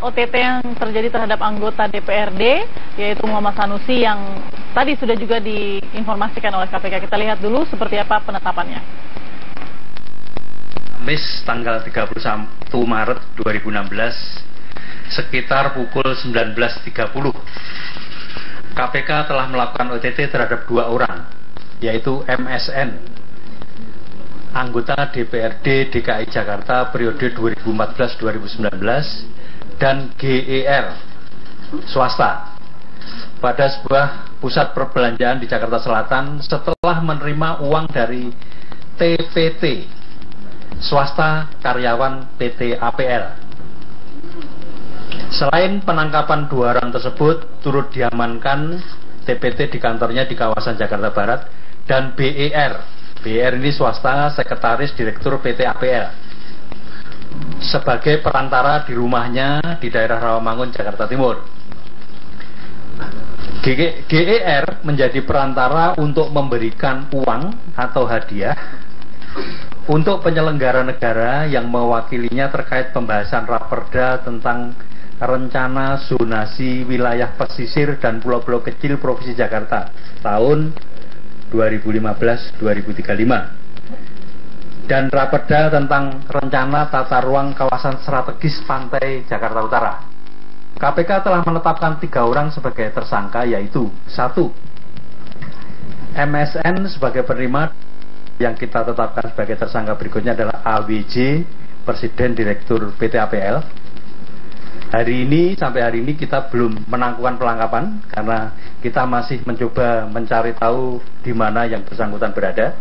OTT yang terjadi terhadap anggota DPRD, yaitu Muhammad Sanusi yang tadi sudah juga diinformasikan oleh KPK. Kita lihat dulu seperti apa penetapannya. Kamis tanggal 31 Maret 2016 sekitar pukul 19.30 KPK telah melakukan OTT terhadap 2 orang, yaitu MSN, anggota DPRD DKI Jakarta periode 2014-2019, dan GER, swasta, pada sebuah pusat perbelanjaan di Jakarta Selatan setelah menerima uang dari TPT, swasta karyawan PT APL. Selain penangkapan 2 orang tersebut, turut diamankan TPT di kantornya di kawasan Jakarta Barat dan BER. BER ini swasta, sekretaris direktur PT APL, sebagai perantara di rumahnya di daerah Rawamangun, Jakarta Timur. GER menjadi perantara untuk memberikan uang atau hadiah untuk penyelenggara negara yang mewakilinya terkait pembahasan Raperda tentang rencana zonasi wilayah pesisir dan pulau-pulau kecil Provinsi Jakarta tahun 2015-2035 dan Raperda tentang rencana tata ruang kawasan strategis pantai Jakarta Utara. KPK telah menetapkan 3 orang sebagai tersangka, yaitu 1. MSN sebagai penerima, yang kita tetapkan sebagai tersangka berikutnya adalah AWJ, Presiden Direktur PT APL. Sampai hari ini kita belum menangguhkan penangkapan karena kita masih mencoba mencari tahu di mana yang bersangkutan berada.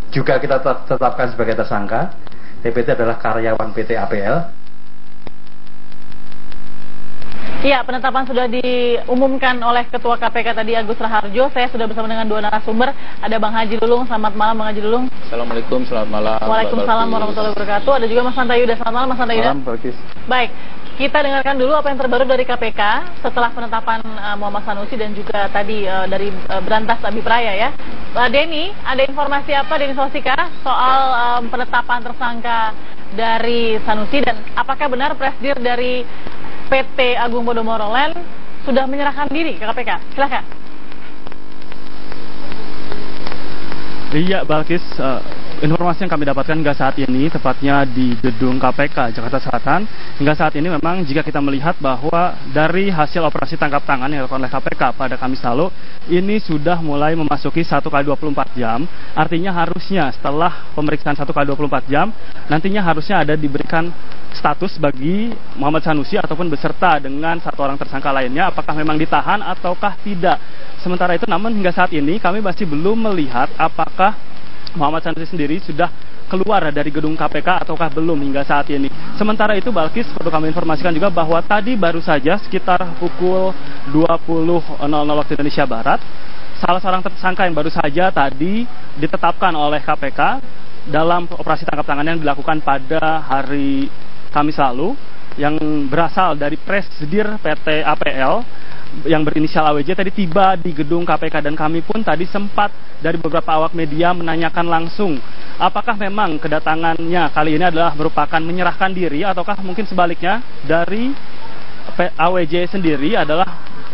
Juga kita tetapkan sebagai tersangka. TPT adalah karyawan PT APL. Ya, penetapan sudah diumumkan oleh Ketua KPK tadi, Agus Raharjo. Saya sudah bersama dengan 2 narasumber. Ada Bang Haji Lulung. Selamat malam, Bang Haji Lulung. Assalamualaikum, selamat malam. Waalaikumsalam warahmatullahi wabarakatuh. Ada juga Mas Hanta Yuda. Selamat malam, Mas Hanta Yuda. Malam, Bakis. Baik, kita dengarkan dulu apa yang terbaru dari KPK setelah penetapan Muhammad Sanusi dan juga tadi dari Berantas Abipraya ya. Denny, ada informasi apa, Denny Sosika, soal penetapan tersangka dari Sanusi, dan apakah benar presidir dari PT Agung Podomoro Land sudah menyerahkan diri ke KPK? Silahkan. Iya, Balkis, informasi yang kami dapatkan hingga saat ini, tepatnya di gedung KPK Jakarta Selatan, hingga saat ini memang jika kita melihat bahwa dari hasil operasi tangkap tangan yang dilakukan oleh KPK pada Kamis lalu, ini sudah mulai memasuki 1x24 jam. Artinya harusnya setelah pemeriksaan 1x24 jam, nantinya harusnya ada diberikan status bagi Muhammad Sanusi ataupun beserta dengan 1 orang tersangka lainnya, apakah memang ditahan ataukah tidak. Sementara itu, namun hingga saat ini kami masih belum melihat apakah Muhammad Sanusi sendiri sudah keluar dari gedung KPK ataukah belum hingga saat ini. Sementara itu, Balkis, perlu kami informasikan juga bahwa tadi baru saja sekitar pukul 20.00 waktu Indonesia Barat, salah seorang tersangka yang baru saja tadi ditetapkan oleh KPK dalam operasi tangkap tangan yang dilakukan pada hari Kamis lalu, yang berasal dari presidir PT APL yang berinisial AWJ, tadi tiba di gedung KPK, dan kami pun tadi sempat dari beberapa awak media menanyakan langsung apakah memang kedatangannya kali ini adalah merupakan menyerahkan diri ataukah mungkin sebaliknya dari AWJ sendiri adalah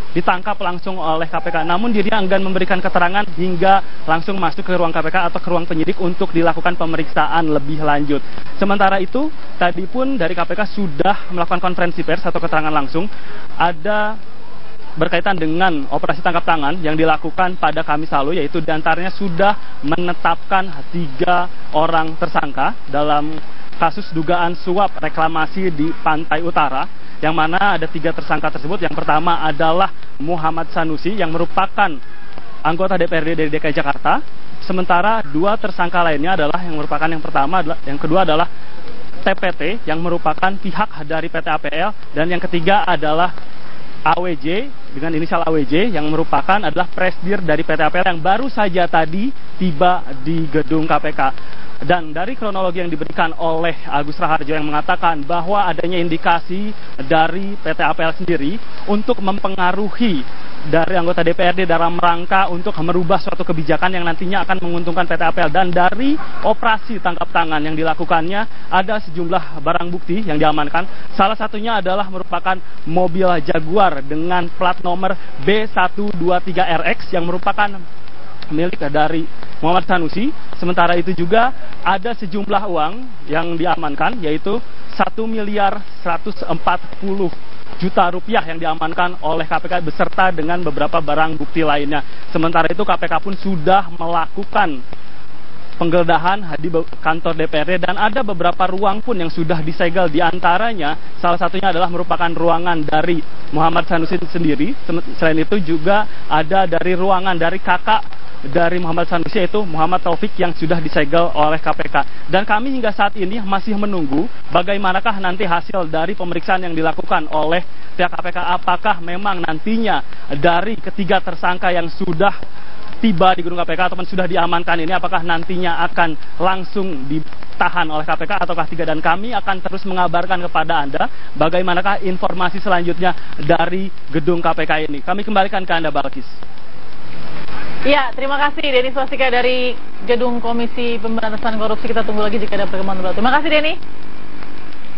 ditangkap langsung oleh KPK, namun dirinya enggan memberikan keterangan hingga langsung masuk ke ruang KPK atau ke ruang penyidik untuk dilakukan pemeriksaan lebih lanjut. Sementara itu, tadi pun dari KPK sudah melakukan konferensi pers atau keterangan langsung ada berkaitan dengan operasi tangkap tangan yang dilakukan pada Kamis lalu, yaitu diantaranya sudah menetapkan 3 orang tersangka dalam kasus dugaan suap reklamasi di Pantai Utara, yang mana ada 3 tersangka tersebut. Yang pertama adalah Muhammad Sanusi yang merupakan anggota DPRD dari DKI Jakarta, sementara 2 tersangka lainnya adalah yang kedua adalah TPT yang merupakan pihak dari PT APL, dan yang ketiga adalah AWJ dengan inisial AWJ yang merupakan adalah presidir dari PT APL yang baru saja tadi tiba di gedung KPK. Dan dari kronologi yang diberikan oleh Agus Raharjo yang mengatakan bahwa adanya indikasi dari PT APL sendiri untuk mempengaruhi dari anggota DPRD dalam rangka untuk merubah suatu kebijakan yang nantinya akan menguntungkan PT APL. Dan dari operasi tangkap tangan yang dilakukannya ada sejumlah barang bukti yang diamankan. Salah satunya adalah merupakan mobil Jaguar dengan plat nomor B123RX yang merupakan milik dari Muhammad Sanusi. Sementara itu juga ada sejumlah uang yang diamankan, yaitu 1.140 juta rupiah yang diamankan oleh KPK beserta dengan beberapa barang bukti lainnya. Sementara itu KPK pun sudah melakukan penggeledahan di kantor DPRD dan ada beberapa ruang pun yang sudah disegel. Di antaranya salah satunya adalah merupakan ruangan dari Muhammad Sanusi sendiri. Selain itu juga ada dari ruangan dari kakak dari Muhammad Sanusi, yaitu Muhammad Taufik, yang sudah disegel oleh KPK. Dan kami hingga saat ini masih menunggu bagaimanakah nanti hasil dari pemeriksaan yang dilakukan oleh pihak KPK. Apakah memang nantinya dari ketiga tersangka yang sudah tiba di gedung KPK ataupun sudah diamankan ini, apakah nantinya akan langsung ditahan oleh KPK ataukah tidak. Dan kami akan terus mengabarkan kepada Anda bagaimanakah informasi selanjutnya dari gedung KPK ini. Kami kembalikan ke Anda, Balkis. Ya, terima kasih Denny Swastika dari Gedung Komisi Pemberantasan Korupsi. Kita tunggu lagi jika ada perkembangan terbaru. Terima kasih Denny.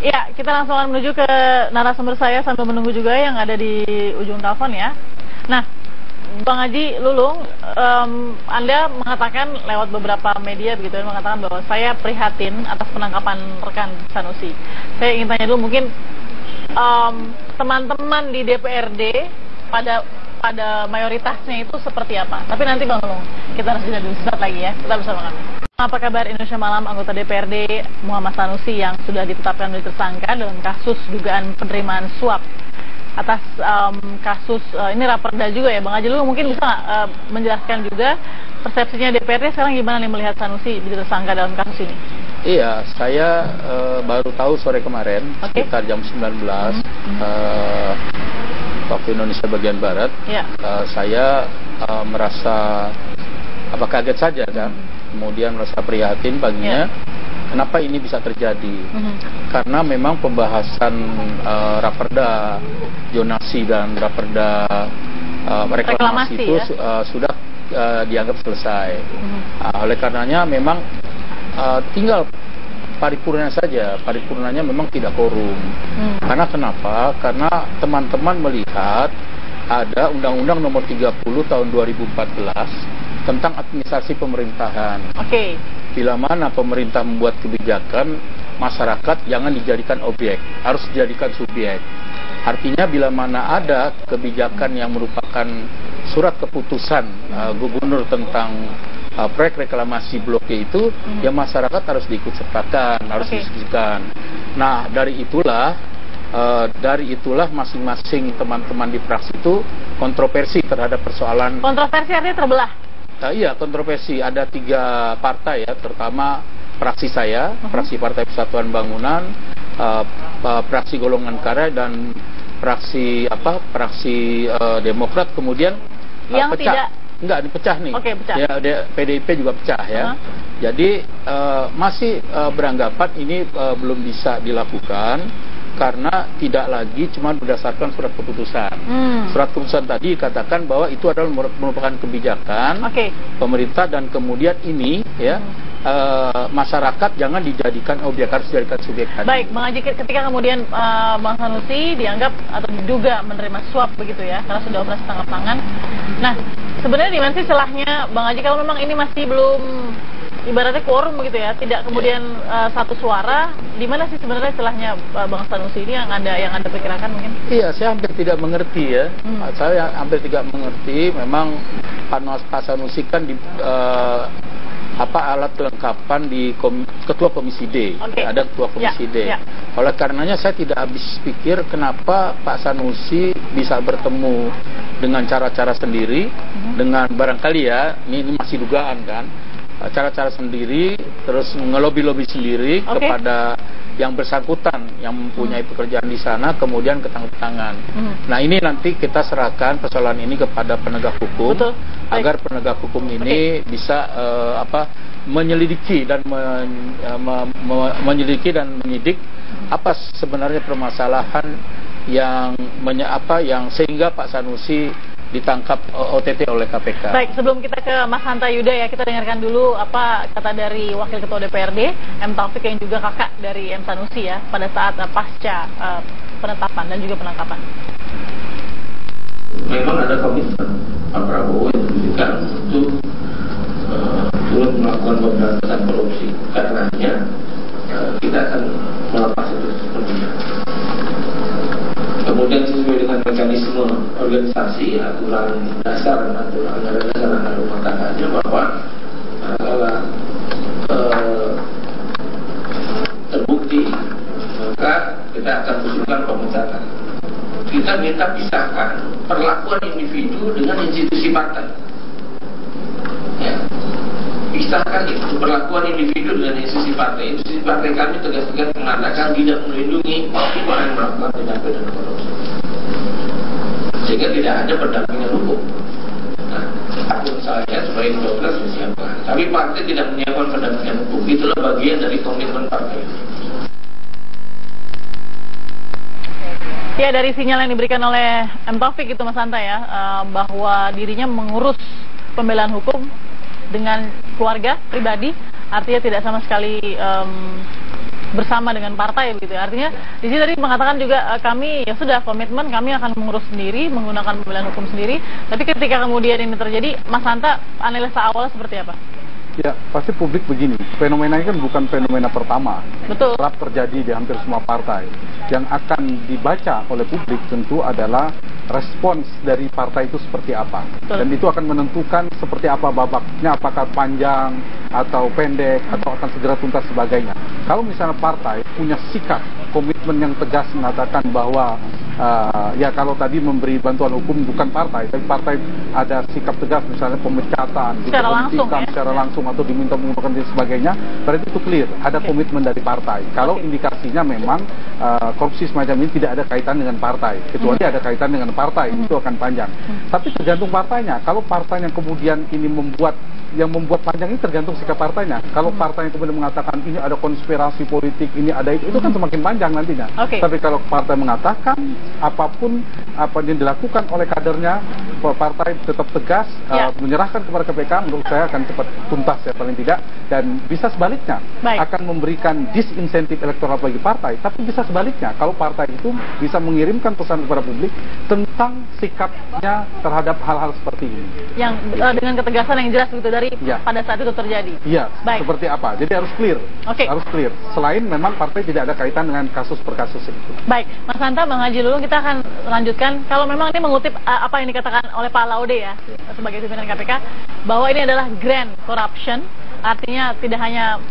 Ya, kita langsung akan menuju ke narasumber saya sambil menunggu juga yang ada di ujung telepon ya. Nah, Bang Haji Lulung, Anda mengatakan lewat beberapa media begitu, mengatakan bahwa saya prihatin atas penangkapan rekan Sanusi. Saya ingin tanya dulu, mungkin teman-teman di DPRD pada mayoritasnya itu seperti apa? Tapi nanti Bang Lulung, kita harus jeda dulu sesaat lagi ya. Tetap bersama kami. Apa kabar Indonesia Malam? Anggota DPRD Muhammad Sanusi yang sudah ditetapkan menjadi tersangka dalam kasus dugaan penerimaan suap atas kasus ini Raperda juga ya, Bang Haji Lulung mungkin bisa menjelaskan juga persepsinya DPRD sekarang gimana nih melihat Sanusi menjadi tersangka dalam kasus ini? Iya, saya baru tahu sore kemarin sekitar jam 19 waktu Indonesia bagian Barat. Saya merasa kaget saja kan, kemudian merasa prihatin paginya. Kenapa ini bisa terjadi? Karena memang pembahasan Raperda zonasi dan Raperda reklamasi itu sudah dianggap selesai. Oleh karenanya memang tinggal paripurna saja. Paripurnanya memang tidak korum. Karena kenapa? Karena teman-teman melihat ada Undang-Undang Nomor 30 Tahun 2014 tentang administrasi pemerintahan. Bila mana pemerintah membuat kebijakan, masyarakat jangan dijadikan objek, harus dijadikan subjek. Artinya bila mana ada kebijakan yang merupakan surat keputusan gubernur tentang proyek reklamasi Blok G itu, ya masyarakat harus diikut sertakan, harus diskusikan. Nah, dari itulah masing-masing teman-teman di fraksi itu kontroversi terhadap persoalan. Kontroversi artinya terbelah? Iya, kontroversi. Ada 3 partai ya, terutama fraksi saya, fraksi Partai Persatuan Bangunan, fraksi Golongan Karya, dan fraksi Demokrat. Kemudian yang pecah. Enggak, dipecah nih. Pecah. Ya, PDIP juga pecah ya. Jadi masih beranggapan ini belum bisa dilakukan karena tidak lagi cuma berdasarkan surat keputusan. Surat keputusan tadi katakan bahwa itu adalah merupakan kebijakan pemerintah, dan kemudian ini ya masyarakat jangan dijadikan objek, harus dijadikan subjek tadi. Baik, Bang Haji, ketika kemudian Bang Sanusi dianggap atau diduga menerima suap begitu ya, karena sudah operasi tangkap tangan. Nah, sebenarnya di mana sih celahnya Bang Haji kalau memang ini masih belum ibaratnya quorum begitu ya, tidak kemudian satu suara, di mana sih sebenarnya celahnya Bang Sanusi ini yang Anda perkirakan mungkin? Iya, saya hampir tidak mengerti ya. Saya hampir tidak mengerti. Memang Pak Sanusi kan di alat kelengkapan di Ketua Komisi D. Ada Ketua Komisi D. Oleh karenanya saya tidak habis pikir kenapa Pak Sanusi bisa bertemu dengan cara-cara sendiri, dengan barangkali ya, ini masih dugaan kan, cara-cara sendiri, terus ngelobi-lobi sendiri kepada yang bersangkutan yang mempunyai pekerjaan di sana, kemudian ketangkep tangan. Nah, ini nanti kita serahkan persoalan ini kepada penegak hukum. Agar penegak hukum ini bisa menyelidiki dan menyidik apa sebenarnya permasalahan yang sehingga Pak Sanusi ditangkap OTT oleh KPK. Baik, sebelum kita ke Mas Hanta Yuda ya, kita dengarkan dulu apa kata dari Wakil Ketua DPRD M. Taufik yang juga kakak dari M. Sanusi ya pada saat pasca penetapan dan juga penangkapan. Memang ada komitmen Pak Prabowo yang diberikan untuk turut melakukan pemberantasan korupsi. Karenanya kita akan melepas itu sepertinya. Kemudian sesuai dengan mekanisme organisasi, aturan dasar rumah tangganya, bahwa terbukti maka kita akan usulkan pemecatan. Kita minta pisahkan perlakuan individu dengan institusi partai. Ya. Pisahkan itu perlakuan individu dengan institusi partai. Institusi partai kami tegas-tegas mengatakan tidak melindungi orang yang melakukan tindak pidana korupsi, sehingga tidak ada pendampingan hukum. Nah, akun saya sebagai dokter disiapkan, tapi partai tidak menyiapkan pendampingan hukum. Itulah bagian dari komitmen partai. Ya, dari sinyal yang diberikan oleh M. Taufik itu Mas Hanta ya, bahwa dirinya mengurus pembelaan hukum dengan keluarga pribadi, artinya tidak sama sekali bersama dengan partai begitu ya. Artinya di sini tadi mengatakan juga kami ya sudah komitmen, kami akan mengurus sendiri, menggunakan pembelaan hukum sendiri. Tapi ketika kemudian ini terjadi, Mas Hanta analisa awalnya seperti apa? Ya, pasti publik begini, fenomena ini kan bukan fenomena pertama. Betul. Kerap terjadi di hampir semua partai. Yang akan dibaca oleh publik tentu adalah respons dari partai itu seperti apa. Betul. Dan itu akan menentukan seperti apa babaknya, apakah panjang atau pendek atau akan segera tuntas sebagainya. Kalau misalnya partai punya sikap, komitmen yang tegas mengatakan bahwa ya kalau tadi memberi bantuan hukum bukan partai, tapi partai ada sikap tegas misalnya pemecatan, secara langsung atau diminta mengumumkan dan sebagainya, berarti itu clear, ada komitmen dari partai. Kalau indikasinya memang korupsi semacam ini tidak ada kaitan dengan partai, kecuali ada kaitan dengan partai, itu akan panjang. Tapi tergantung partainya. Kalau partainya kemudian ini membuat panjang, ini tergantung sikap partainya. Kalau partainya kemudian mengatakan ini ada konspirasi politik, ini ada itu kan semakin panjang nantinya. Tapi kalau partai mengatakan apapun apa yang dilakukan oleh kadernya, partai tetap tegas menyerahkan kepada KPK, menurut saya akan cepat tuntas ya paling tidak. Dan bisa sebaliknya akan memberikan disinsentif elektoral bagi partai. Tapi bisa sebaliknya, kalau partai itu bisa mengirimkan pesan kepada publik tentang sikapnya terhadap hal-hal seperti ini. Yang dengan ketegasan yang jelas gitu dari pada saat itu terjadi. Iya, seperti apa. Jadi harus clear. Harus clear. Selain memang partai tidak ada kaitan dengan kasus per kasus itu. Baik, Mas Hanta, Bang Haji dulu kita akan lanjutkan. Kalau memang ini mengutip apa yang dikatakan oleh Pak Laude ya, sebagai pimpinan KPK, bahwa ini adalah grand corruption, artinya tidak hanya,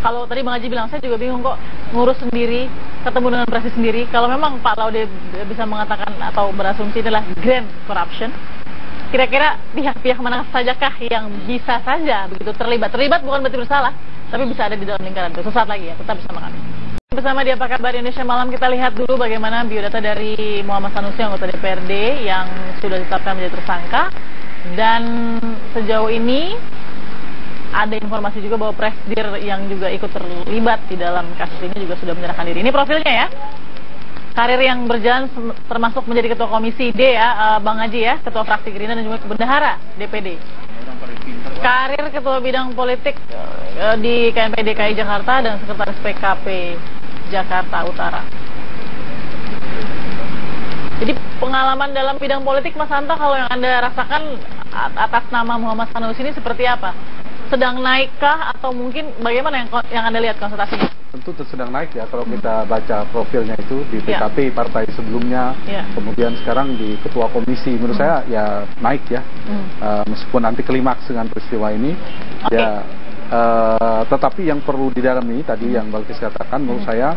kalau tadi Bang Haji bilang, saya juga bingung kok ngurus sendiri, ketemu dengan presiden sendiri. Kalau memang Pak Laude bisa mengatakan atau berasumsi inilah grand corruption, kira-kira pihak-pihak mana sajakah yang bisa saja begitu terlibat? Terlibat bukan berarti bersalah, tapi bisa ada di dalam lingkaran itu. Sesaat lagi ya, tetap bersama kami. Bersama di Apa Kabar Indonesia Malam, kita lihat dulu bagaimana biodata dari Muhammad Sanusi, anggota DPRD yang sudah ditetapkan menjadi tersangka. Dan sejauh ini ada informasi juga bahwa Presdir yang juga ikut terlibat di dalam kasus ini juga sudah menyerahkan diri. Ini profilnya ya. Karir yang berjalan termasuk menjadi Ketua Komisi D ya, Bang Haji ya, Ketua Fraksi Gerindra dan juga Bendahara DPD. Karir Ketua Bidang Politik di KMP DKI Jakarta dan Sekretaris PKP Jakarta Utara. Jadi pengalaman dalam bidang politik, Mas Hanta, kalau yang Anda rasakan atas nama Muhammad Sanusi ini seperti apa? Sedang naikkah atau mungkin bagaimana yang Anda lihat konstatasinya? Tentu sedang naik ya, kalau kita baca profilnya itu di PKP partai sebelumnya, kemudian sekarang di Ketua Komisi, menurut saya ya naik ya, meskipun nanti klimaks dengan peristiwa ini, ya tetapi yang perlu didalami tadi yang Balkis katakan, menurut saya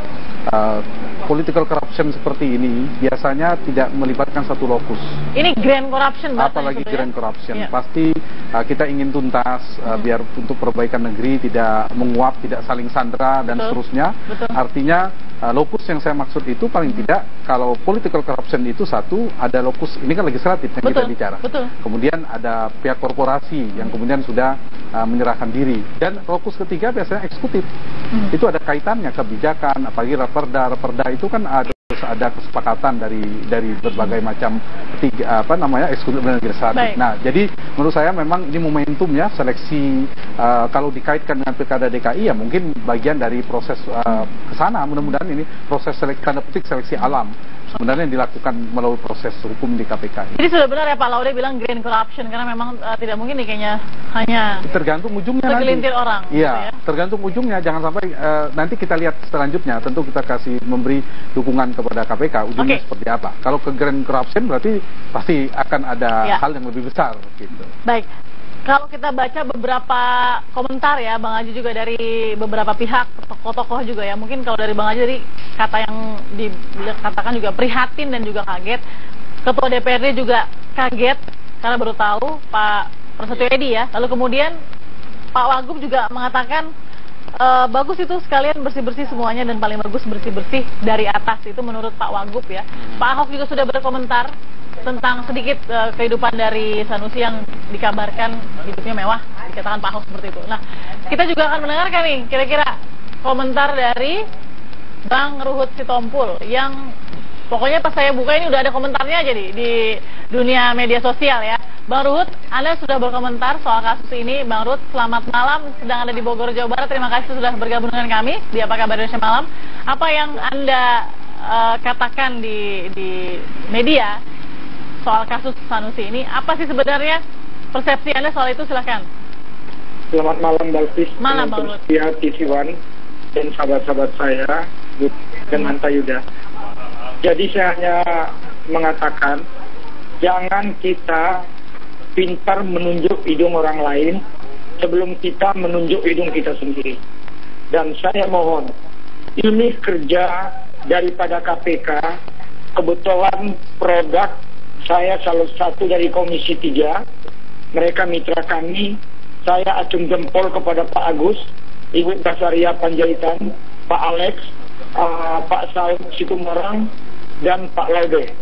political corruption seperti ini biasanya tidak melibatkan satu lokus. Ini grand corruption, apalagi grand corruption. Pasti kita ingin tuntas biar untuk perbaikan negeri tidak menguap, tidak saling sandera dan seterusnya. Artinya lokus yang saya maksud itu paling tidak kalau political corruption itu satu, ada lokus, ini kan legislatif yang kita bicara. Kemudian ada pihak korporasi yang kemudian sudah menyerahkan diri, dan lokus ketiga biasanya eksekutif. Itu ada kaitannya kebijakan, apalagi perda itu kan ada kesepakatan dari berbagai macam eksekutif dan legislatif. Nah, jadi menurut saya memang ini momentum ya, seleksi kalau dikaitkan dengan Pilkada DKI ya mungkin bagian dari proses ke sana. Mudah-mudahan ini proses seleksi alam sebenarnya yang dilakukan melalui proses hukum di KPK. Jadi sudah benar ya Pak Laude bilang grand corruption, karena memang tidak mungkin nih kayaknya hanya tergantung ujungnya segelintir orang. Iya, gitu ya? Tergantung ujungnya. Jangan sampai nanti kita lihat selanjutnya. Tentu kita kasih memberi dukungan kepada KPK. Ujungnya seperti apa? Kalau ke grand corruption berarti pasti akan ada hal yang lebih besar. Gitu. Baik. Kalau kita baca beberapa komentar ya, Bang Haji juga dari beberapa pihak, tokoh-tokoh juga ya. Mungkin kalau dari Bang Haji dari kata yang dikatakan juga prihatin dan juga kaget. Ketua DPRD juga kaget karena baru tahu Pak Prasetyo Edy ya. Lalu kemudian Pak Wagub juga mengatakan bagus itu sekalian bersih-bersih semuanya dan paling bagus bersih-bersih dari atas. Itu menurut Pak Wagub ya. Pak Ahok juga sudah berkomentar tentang sedikit kehidupan dari Sanusi yang dikabarkan hidupnya mewah, dikatakan Pak Ahok seperti itu. Nah, kita juga akan mendengarkan nih kira-kira komentar dari Bang Ruhut Sitompul yang pokoknya pas saya buka ini udah ada komentarnya aja di dunia media sosial ya. Bang Ruhut, Anda sudah berkomentar soal kasus ini. Bang Ruhut, selamat malam, sedang ada di Bogor, Jawa Barat. Terima kasih sudah bergabung dengan kami di Apa Kabar Indonesia Malam. Apa yang Anda katakan di media soal kasus Sanusi ini, apa sih sebenarnya persepsi Anda soal itu? Silahkan. Selamat malam Balkis. Malam Bang Ruhut. Ya, TV1 dan sahabat-sahabat saya dan Hanta Yuda. Jadi saya hanya mengatakan jangan kita pintar menunjuk hidung orang lain sebelum kita menunjuk hidung kita sendiri. Dan saya mohon, ini kerja daripada KPK. Kebetulan produk saya salah satu dari Komisi 3, mereka mitra kami. Saya acung jempol kepada Pak Agus, Ibu Basaria Panjaitan, Pak Alex, Pak Saud Situmorang, dan Pak Laude.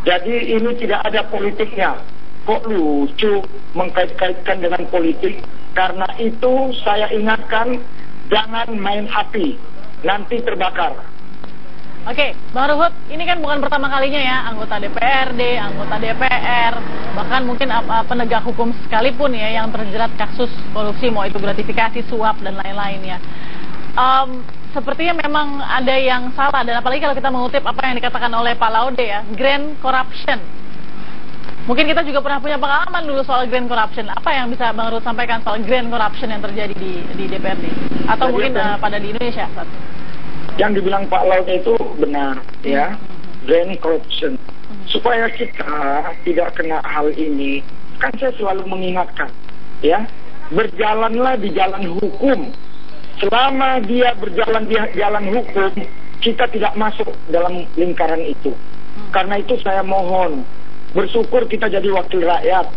Jadi ini tidak ada politiknya. Kok lucu mengkait-kaitkan dengan politik? Karena itu saya ingatkan, jangan main api, nanti terbakar. Oke, Bang Ruhut, ini kan bukan pertama kalinya ya, anggota DPRD, anggota DPR, bahkan mungkin penegak hukum sekalipun ya yang terjerat kasus korupsi, mau itu gratifikasi, suap, dan lain-lain ya. Sepertinya memang ada yang salah, dan apalagi kalau kita mengutip apa yang dikatakan oleh Pak Laude ya, grand corruption. Mungkin kita juga pernah punya pengalaman dulu soal grand corruption. Apa yang bisa Bang Ruhut sampaikan soal grand corruption yang terjadi di DPRD? Atau mungkin pada di Indonesia? Yang dibilang Pak Laude itu benar ya, grand corruption. Supaya kita tidak kena hal ini, kan saya selalu mengingatkan ya, berjalanlah di jalan hukum. Selama dia berjalan di jalan hukum, kita tidak masuk dalam lingkaran itu. Karena itu saya mohon, bersyukur kita jadi wakil rakyat,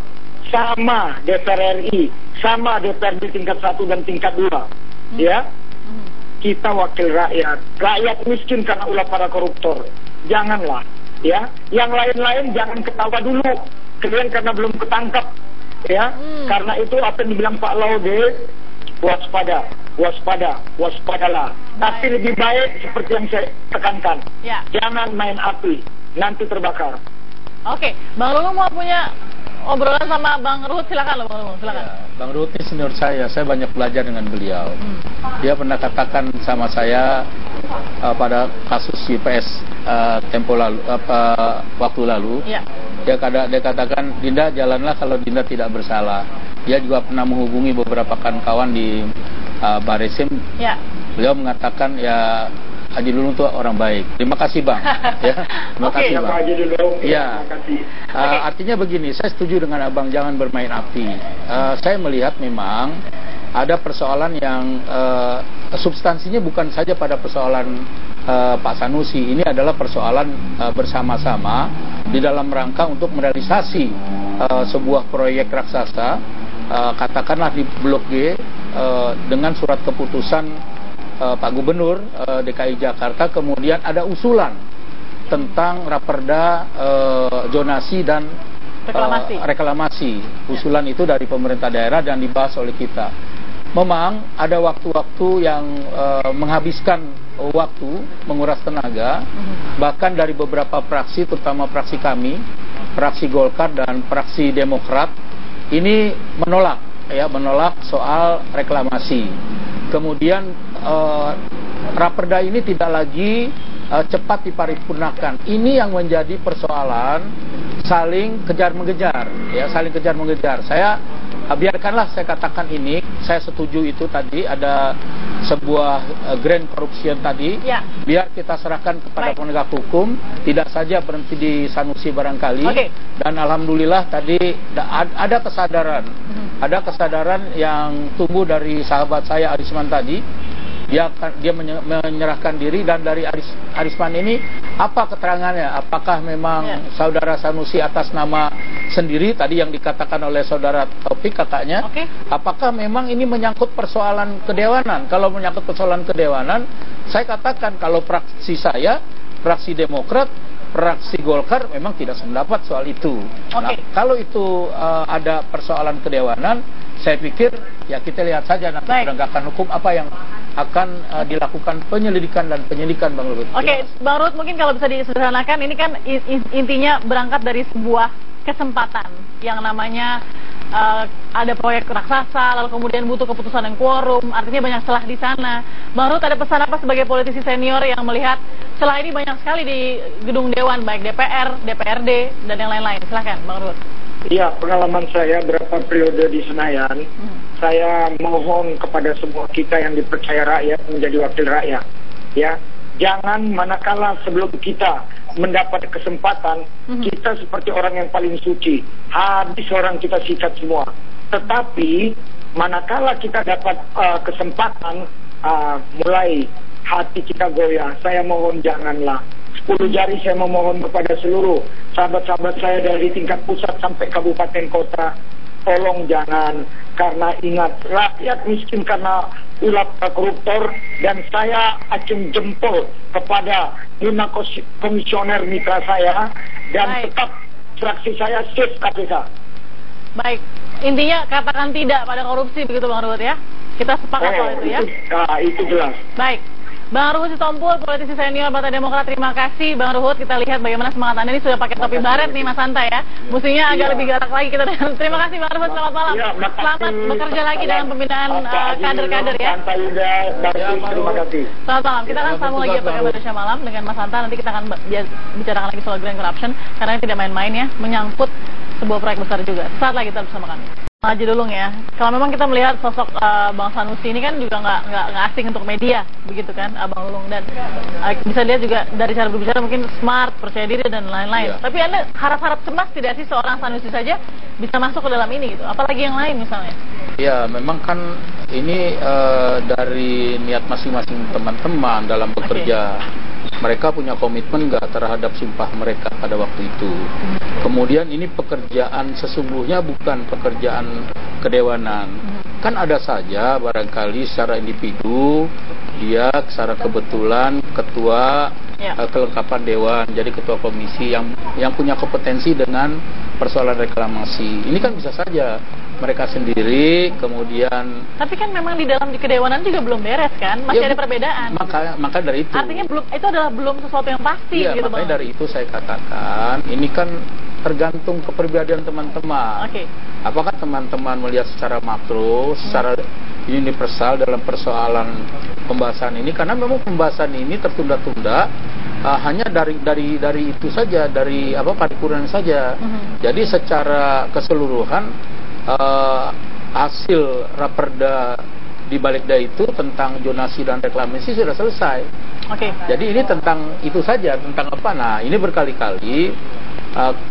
sama DPR RI, sama DPRD tingkat 1 dan tingkat 2 ya. Kita wakil rakyat, rakyat miskin karena ulah para koruptor. Janganlah ya, yang lain-lain jangan ketawa dulu kalian karena belum ketangkap ya. Karena itu apa yang dibilang Pak Laude, waspada, waspada, waspadalah. Tapi lebih baik seperti yang saya tekankan, jangan main api, nanti terbakar. Oke, Bang Lulu mau punya obrolan sama Bang Ruhut, silakan loh Bang Lulu, silakan. Ya, Bang Ruhut ini senior saya banyak belajar dengan beliau. Dia pernah katakan sama saya pada kasus IPS tempo lalu, waktu lalu. Dia katakan, Dinda jalanlah kalau Dinda tidak bersalah. Dia juga pernah menghubungi beberapa kawan di Baresim. Beliau mengatakan ya Haji Lulung itu orang baik. Terima kasih Bang. Ya, terima kasih Bang. Haji Lulung. Ya. Artinya begini, saya setuju dengan Abang, jangan bermain api. Saya melihat memang ada persoalan yang substansinya bukan saja pada persoalan Pak Sanusi. Ini adalah persoalan bersama-sama di dalam rangka untuk merealisasi sebuah proyek raksasa, katakanlah di Blok G, dengan surat keputusan Pak Gubernur DKI Jakarta. Kemudian ada usulan tentang raperda zonasi dan reklamasi. Usulan itu dari pemerintah daerah dan dibahas oleh kita. Memang ada waktu-waktu yang menghabiskan waktu, menguras tenaga, bahkan dari beberapa fraksi, terutama fraksi kami, fraksi Golkar dan fraksi Demokrat, ini menolak soal reklamasi. Kemudian raperda ini tidak lagi cepat diparipurnakan. Ini yang menjadi persoalan saling kejar-mengejar, ya, saling kejar-mengejar. Saya biarkanlah saya katakan ini, saya setuju itu tadi ada sebuah grand corruption tadi, ya. Biar kita serahkan kepada penegak hukum, tidak saja berhenti di Sanusi barangkali. Dan alhamdulillah tadi ada kesadaran yang tumbuh dari sahabat saya Arisman tadi. Dia menyerahkan diri, dan dari Arisman ini apa keterangannya? Apakah memang saudara Sanusi atas nama sendiri tadi yang dikatakan oleh saudara Taufik kakaknya? Apakah memang ini menyangkut persoalan kedewanan? Kalau menyangkut persoalan kedewanan, saya katakan kalau fraksi saya, fraksi Demokrat, fraksi Golkar memang tidak sependapat soal itu. Nah, kalau itu ada persoalan kedewanan, saya pikir ya kita lihat saja nanti penegakan hukum apa yang akan dilakukan penyelidikan dan penyidikan, Bang Ruhut. Bang Ruhut, mungkin kalau bisa disederhanakan, ini kan intinya berangkat dari sebuah kesempatan yang namanya ada proyek raksasa, lalu kemudian butuh keputusan yang quorum, artinya banyak celah di sana. Bang Ruhut, ada pesan apa sebagai politisi senior yang melihat celah ini banyak sekali di gedung Dewan, baik DPR, DPRD, dan yang lain-lain? Silahkan, Bang Ruhut. Iya, pengalaman saya berapa periode di Senayan, saya mohon kepada semua kita yang dipercaya rakyat menjadi wakil rakyat, ya, jangan manakala sebelum kita mendapat kesempatan, kita seperti orang yang paling suci, habis orang kita sikat semua. Tetapi manakala kita dapat kesempatan, mulai hati kita goyah, saya mohon janganlah. 10 jari saya memohon kepada seluruh sahabat-sahabat saya dari tingkat pusat sampai kabupaten kota, tolong jangan, karena ingat rakyat miskin karena ulah koruptor, dan saya acung jempol kepada 5 komisioner mitra saya, dan tetap fraksi saya safe KPK. Baik, intinya katakan tidak pada korupsi, begitu Bang Ruhut ya? Kita sepakat soal itu ya? Itu jelas. Baik. Bang Ruhut Sitompul, politisi senior Partai Demokrat, terima kasih Bang Ruhut. Kita lihat bagaimana semangat Anda ini, sudah pakai topi baret nih Mas Hanta ya. Mestinya agak lebih galak lagi kita. Terima kasih Bang Ruhut, selamat malam. Selamat bekerja lagi dalam pembinaan kader-kader ya. Terima kasih. Selamat malam. Kita akan sambung lagi pada Indonesia Malam dengan Mas Hanta. Nanti kita akan bicarakan lagi soal grand corruption, karena ini tidak main-main ya, menyangkut sebuah proyek besar juga. Saat lagi tetap bersama kami. Haji Dulung ya, kalau memang kita melihat sosok Bang Sanusi ini kan juga nggak asing untuk media, begitu kan, Bang Dulung, dan bisa lihat juga dari cara berbicara mungkin smart, percaya diri dan lain-lain. Tapi Anda harap-harap cemas tidak sih seorang Sanusi saja bisa masuk ke dalam ini gitu, apalagi yang lain misalnya? Ya, memang kan ini dari niat masing-masing teman-teman dalam bekerja. Mereka punya komitmen nggak terhadap sumpah mereka pada waktu itu. Kemudian ini pekerjaan sesungguhnya bukan pekerjaan kedewanan. Kan ada saja barangkali secara individu dia secara kebetulan ketua kelengkapan dewan, jadi ketua komisi yang punya kompetensi dengan persoalan reklamasi. Ini kan bisa saja mereka sendiri, kemudian... Tapi kan memang di dalam kedewanan juga belum beres kan? Masih ada perbedaan. Maka dari itu. Artinya itu adalah belum sesuatu yang pasti gitu, makanya Bang. Dari itu saya katakan, ini kan tergantung kepribadian teman-teman. Apakah teman-teman melihat secara makro, secara universal dalam persoalan pembahasan ini? Karena memang pembahasan ini tertunda-tunda hanya dari itu saja, dari paripurna saja. Jadi secara keseluruhan hasil raperda di Balegda itu tentang zonasi dan reklamasi sudah selesai. Jadi ini tentang itu saja, tentang apa? Nah, ini berkali-kali,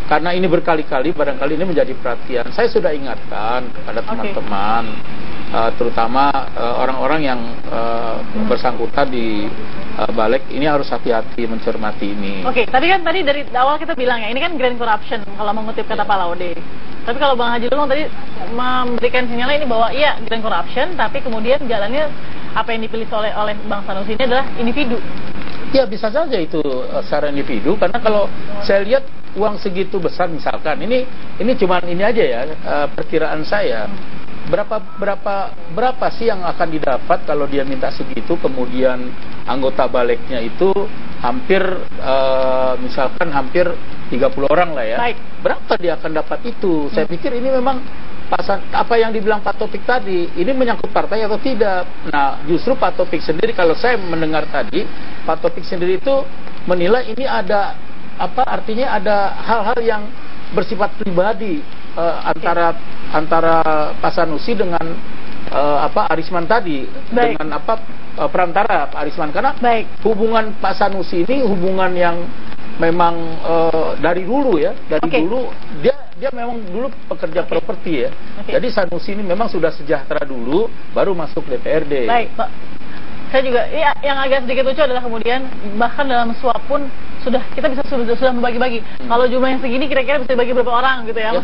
karena ini berkali-kali barangkali ini menjadi perhatian. Saya sudah ingatkan kepada teman-teman terutama orang-orang yang bersangkutan di balik ini harus hati-hati mencermati ini. Oke, tapi kan tadi dari awal kita bilang ya, ini kan grand corruption kalau mengutip kata Pak Laude. Tapi kalau Bang Haji Lulung tadi memberikan sinyalnya ini bahwa iya grand corruption, tapi kemudian jalannya apa yang dipilih oleh Bang Sanusi ini adalah individu. Ya bisa saja itu secara individu, karena kalau saya lihat uang segitu besar misalkan, ini cuman ini aja ya, perkiraan saya. Berapa sih yang akan didapat kalau dia minta segitu, kemudian anggota baliknya itu hampir misalkan hampir 30 orang lah ya. Baik. Berapa dia akan dapat itu? Saya pikir ini memang apa yang dibilang Pak Taufik tadi, ini menyangkut partai atau tidak. Nah, justru Pak Taufik sendiri, kalau saya mendengar tadi, Pak Taufik sendiri itu menilai ini ada artinya ada hal-hal yang bersifat pribadi antara Pak Sanusi dengan Arisman tadi. Baik. Dengan perantara Pak Arisman, karena hubungan Pak Sanusi ini hubungan yang memang dari dulu ya, dulu dia memang dulu pekerja properti ya. Jadi Sanusi ini memang sudah sejahtera dulu baru masuk DPRD. Baik, Pak. Saya juga, ya, yang agak sedikit lucu adalah kemudian bahkan dalam suap pun kita sudah membagi-bagi. Kalau jumlahnya segini kira-kira bisa dibagi berapa orang gitu ya.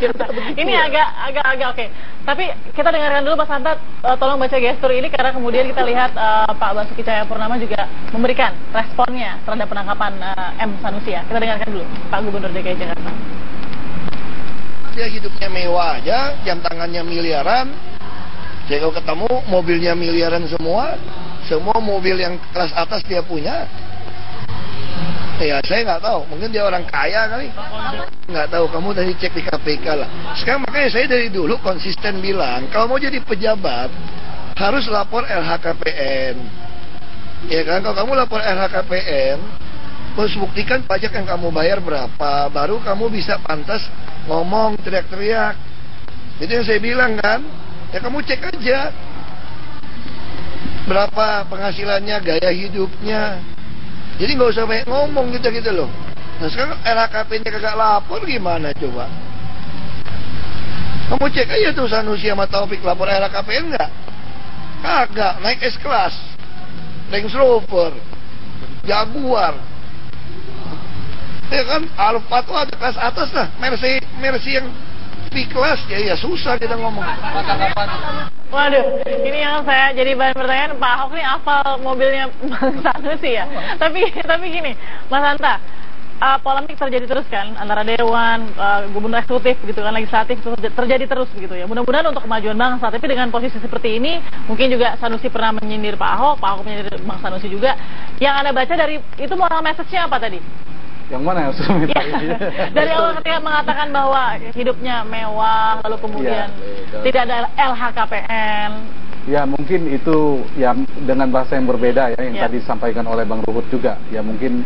Ini agak oke. Tapi kita dengarkan dulu Pak Santa, tolong baca gestur ini karena kemudian kita lihat Pak Basuki Cahayapurnama juga memberikan responnya terhadap penangkapan M. Sanusi ya. Kita dengarkan dulu Pak Gubernur DKI Jakarta. Dia hidupnya mewah aja, jam tangannya miliaran. Saya kalau ketemu mobilnya miliaran semua mobil yang kelas atas dia punya. Ya saya nggak tahu, mungkin dia orang kaya kali. Nggak tahu, kamu tadi cek di KPK lah. Sekarang makanya saya dari dulu konsisten bilang, kalau mau jadi pejabat harus lapor LHKPN. Ya kan, kalau kamu lapor LHKPN, harus buktikan pajak yang kamu bayar berapa, baru kamu bisa pantas ngomong teriak-teriak. Itu yang saya bilang kan. Ya kamu cek aja berapa penghasilannya, gaya hidupnya. Jadi nggak usah banyak ngomong gitu loh. Nah sekarang LHKPN-nya kagak lapor gimana coba? Kamu cek aja tuh Sanusi sama Taufik lapor LHKPN nggak? Kagak, naik S-Class, Range Rover, Jaguar. Ya kan, Alphard tuh ada kelas atas lah, Mercy yang kelas ya susah kita ngomong. Waduh, ini yang saya jadi bahan pertanyaan, Pak Ahok ini hafal mobilnya Sanusi ya. Tapi gini, Mas Hanta, polemik terjadi terus kan antara Dewan, Gubernur Eksekutif gitu kan, Legislatif terjadi terus begitu ya. Mudah-mudahan untuk kemajuan bangsa. Tapi dengan posisi seperti ini, mungkin juga Sanusi pernah menyindir Pak Ahok menyindir Bang Sanusi juga. Yang Anda baca dari itu moral message-nya apa tadi? Yang mana yang harus minta ini? Dari awal ketika mengatakan bahwa hidupnya mewah, lalu kemudian tidak ada LHKPN. Ya mungkin itu ya dengan bahasa yang berbeda ya, yang tadi disampaikan oleh Bang Ruhut juga. Ya mungkin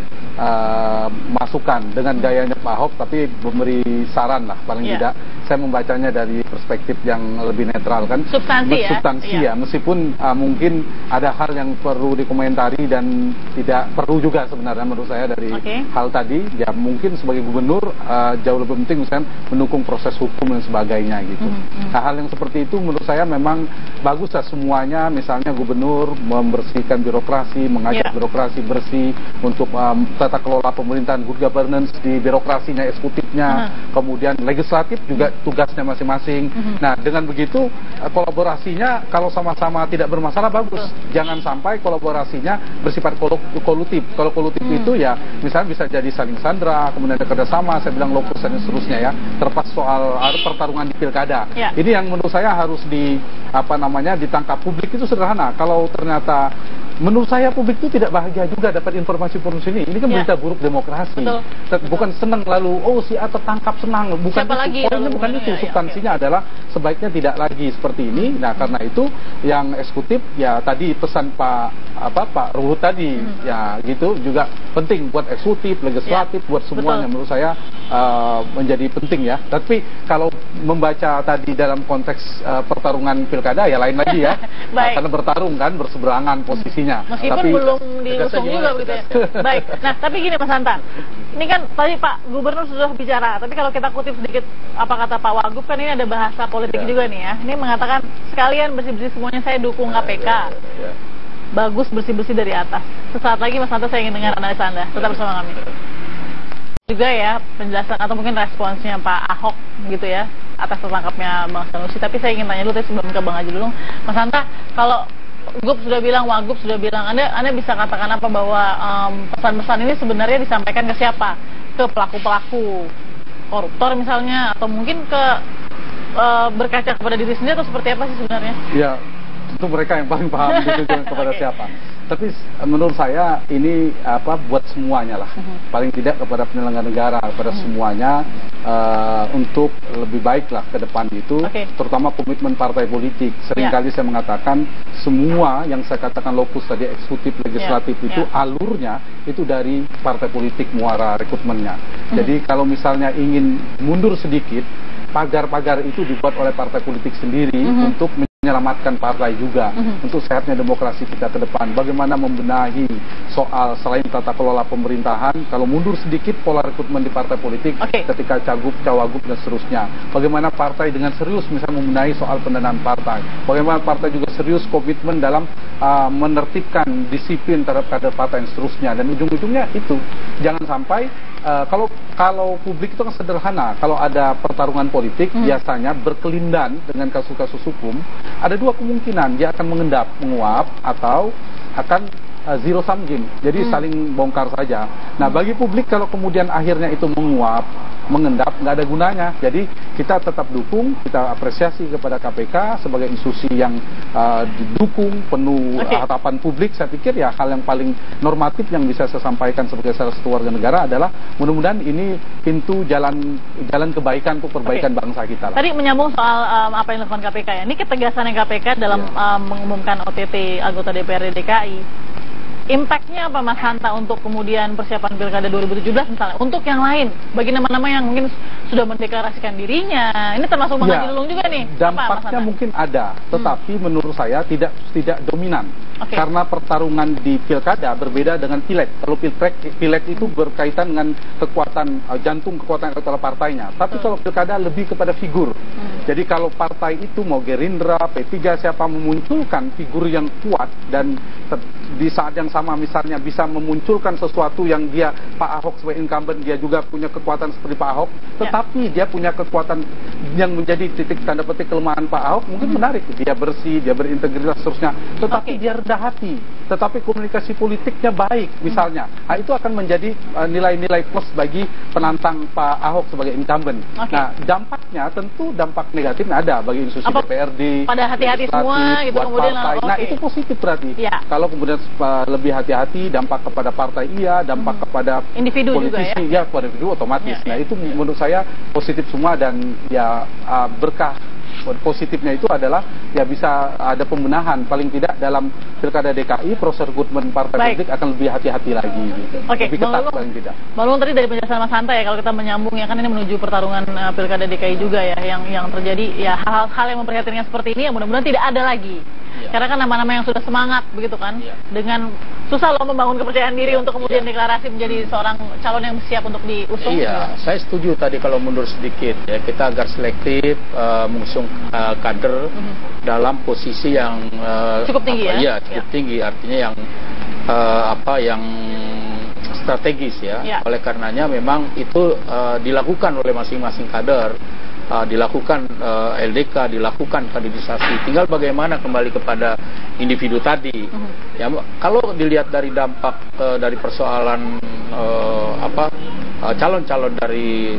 masukan dengan gayanya Pak Ahok, tapi memberi saran lah paling tidak. Saya membacanya dari perspektif yang lebih netral kan. Substansi ya. Meskipun mungkin ada hal yang perlu dikomentari dan tidak perlu juga sebenarnya menurut saya dari hal tadi. Ya mungkin sebagai gubernur jauh lebih penting misalnya mendukung proses hukum dan sebagainya gitu. Nah, hal yang seperti itu menurut saya memang bagus lah semuanya, misalnya gubernur membersihkan birokrasi, mengajak birokrasi bersih untuk tata kelola pemerintahan, good governance di birokrasinya, eksekutifnya, kemudian legislatif juga tugasnya masing-masing. Nah, dengan begitu kolaborasinya kalau sama-sama tidak bermasalah bagus. Jangan sampai kolaborasinya bersifat kolutif. Kalau kolutif itu ya misalnya bisa jadi saling sandra, kemudian ada kerjasama, saya bilang lokus dan seterusnya ya, terlepas soal pertarungan di pilkada. Ini yang menurut saya harus ditangkap publik itu sederhana. Kalau ternyata menurut saya publik itu tidak bahagia juga dapat informasi ini. Ini kan berita buruk demokrasi. Bukan senang lalu si A tertangkap senang. Bukan itu. Poinnya bukan itu. Substansinya adalah sebaiknya tidak lagi seperti ini. Nah karena itu yang eksekutif ya tadi pesan Pak Ruhut tadi ya gitu juga penting buat eksekutif, legislatif, buat semuanya menurut saya menjadi penting ya. Tapi kalau membaca tadi dalam konteks pertarungan pilkada ya lain lagi ya. Karena bertarung kan, berseberangan posisinya posisinya. Meskipun tapi, belum diusung juga begitu ya. Baik. Nah, tapi gini Mas Hanta, ini kan tadi Pak Gubernur sudah bicara, tapi kalau kita kutip sedikit apa kata Pak Wagub, kan ini ada bahasa politik juga nih ya. Ini mengatakan sekalian bersih-bersih semuanya, saya dukung KPK. Bagus bersih-bersih dari atas. Sesaat lagi Mas Hanta, saya ingin dengar analisa Anda. Tetap bersama kami. Juga ya penjelasan atau mungkin responsnya Pak Ahok gitu ya atas tertangkapnya Bang Sanusi. Tapi saya ingin tanya dulu sebelum ke Bang Haji dulu, Mas Hanta, kalau Gub sudah bilang, Wagub sudah bilang, Anda bisa katakan apa bahwa pesan-pesan ini sebenarnya disampaikan ke siapa? Ke pelaku-pelaku koruptor misalnya, atau mungkin ke berkaca kepada diri sendiri, atau seperti apa sih sebenarnya? Ya, itu mereka yang paling paham gitu kepada siapa. Tapi menurut saya ini buat semuanya lah, paling tidak kepada penyelenggara negara, kepada semuanya untuk lebih baik lah ke depan itu, terutama komitmen partai politik. Seringkali saya mengatakan semua yang saya katakan lokus tadi, eksekutif, legislatif itu alurnya itu dari partai politik muara rekrutmennya. Jadi kalau misalnya ingin mundur sedikit, pagar-pagar itu dibuat oleh partai politik sendiri untuk menyelamatkan partai juga, untuk sehatnya demokrasi kita ke depan. Bagaimana membenahi soal selain tata kelola pemerintahan, kalau mundur sedikit pola rekrutmen di partai politik ketika cagup, cawagup dan seterusnya. Bagaimana partai dengan serius misalnya membenahi soal pendanaan partai. Bagaimana partai juga serius komitmen dalam menertibkan disiplin terhadap kader partai dan seterusnya. Dan ujung-ujungnya itu jangan sampai kalau publik itu kan sederhana. Kalau ada pertarungan politik biasanya berkelindan dengan kasus-kasus hukum. Ada dua kemungkinan, dia akan menguap atau akan zero sum game. Jadi saling bongkar saja. Nah, bagi publik kalau kemudian akhirnya itu menguap, mengendap, nggak ada gunanya. Jadi kita tetap dukung, kita apresiasi kepada KPK sebagai institusi yang didukung penuh harapan publik. Saya pikir ya hal yang paling normatif yang bisa saya sampaikan sebagai salah satu warga negara adalah mudah-mudahan ini pintu jalan kebaikan untuk perbaikan bangsa kita lah. Tadi menyambung soal apa yang dilakukan KPK ya. Ini ketegasan yang KPK dalam mengumumkan OTT anggota DPRD DKI. Impactnya apa Mas Hanta untuk kemudian persiapan Pilkada 2017 misalnya? Untuk yang lain, bagi nama-nama yang mungkin sudah mendeklarasikan dirinya, ini termasuk Bang Haji Lulung juga nih. Dampaknya mungkin ada, tetapi menurut saya tidak dominan. Karena pertarungan di Pilkada berbeda dengan Pileg. Kalau Pileg itu berkaitan dengan kekuatan jantung, kekuatan elektoral partainya. Tapi kalau Pilkada lebih kepada figur. Jadi kalau partai itu mau Gerindra, P3, siapa memunculkan figur yang kuat dan di saat yang sama misalnya bisa memunculkan sesuatu yang dia, Pak Ahok sebagai incumbent, dia juga punya kekuatan seperti Pak Ahok, tetapi dia punya kekuatan yang menjadi titik tanda petik kelemahan Pak Ahok, mungkin menarik. Dia bersih, dia berintegritas seterusnya, tetapi dia rendah hati, tetapi komunikasi politiknya baik misalnya. Nah, itu akan menjadi nilai-nilai plus bagi penantang Pak Ahok sebagai incumbent. Nah, dampaknya tentu dampak negatifnya ada bagi institusi DPRD, pada hati-hati semua gitu kemudian partai. Nah, itu positif berarti. Kalau kemudian lebih hati-hati, dampak kepada partai dampak kepada individu politisi juga ya? Pada individu otomatis. Nah, itu menurut saya positif semua dan ya berkah positifnya itu adalah ya bisa ada pembenahan paling tidak dalam Pilkada DKI, proses rekrutmen partai politik akan lebih hati-hati lagi gitu. Lebih ketat paling tidak. Bang Lulung, tadi dari penjelasan Mas Hanta ya, kalau kita menyambung ya kan ini menuju pertarungan Pilkada DKI juga ya yang terjadi ya hal-hal yang memprihatinkan seperti ini yang mudah-mudahan tidak ada lagi. Karena kan nama-nama yang sudah semangat begitu kan, dengan susah loh membangun kepercayaan diri untuk kemudian deklarasi menjadi seorang calon yang siap untuk diusung. Saya setuju tadi kalau mundur sedikit ya, kita agar selektif mengusung kader dalam posisi yang cukup tinggi cukup tinggi, artinya yang strategis ya. Oleh karenanya memang itu dilakukan oleh masing-masing kader. Dilakukan LDK, dilakukan kaderisasi. Tinggal bagaimana kembali kepada individu tadi. Ya, kalau dilihat dari dampak dari persoalan calon-calon dari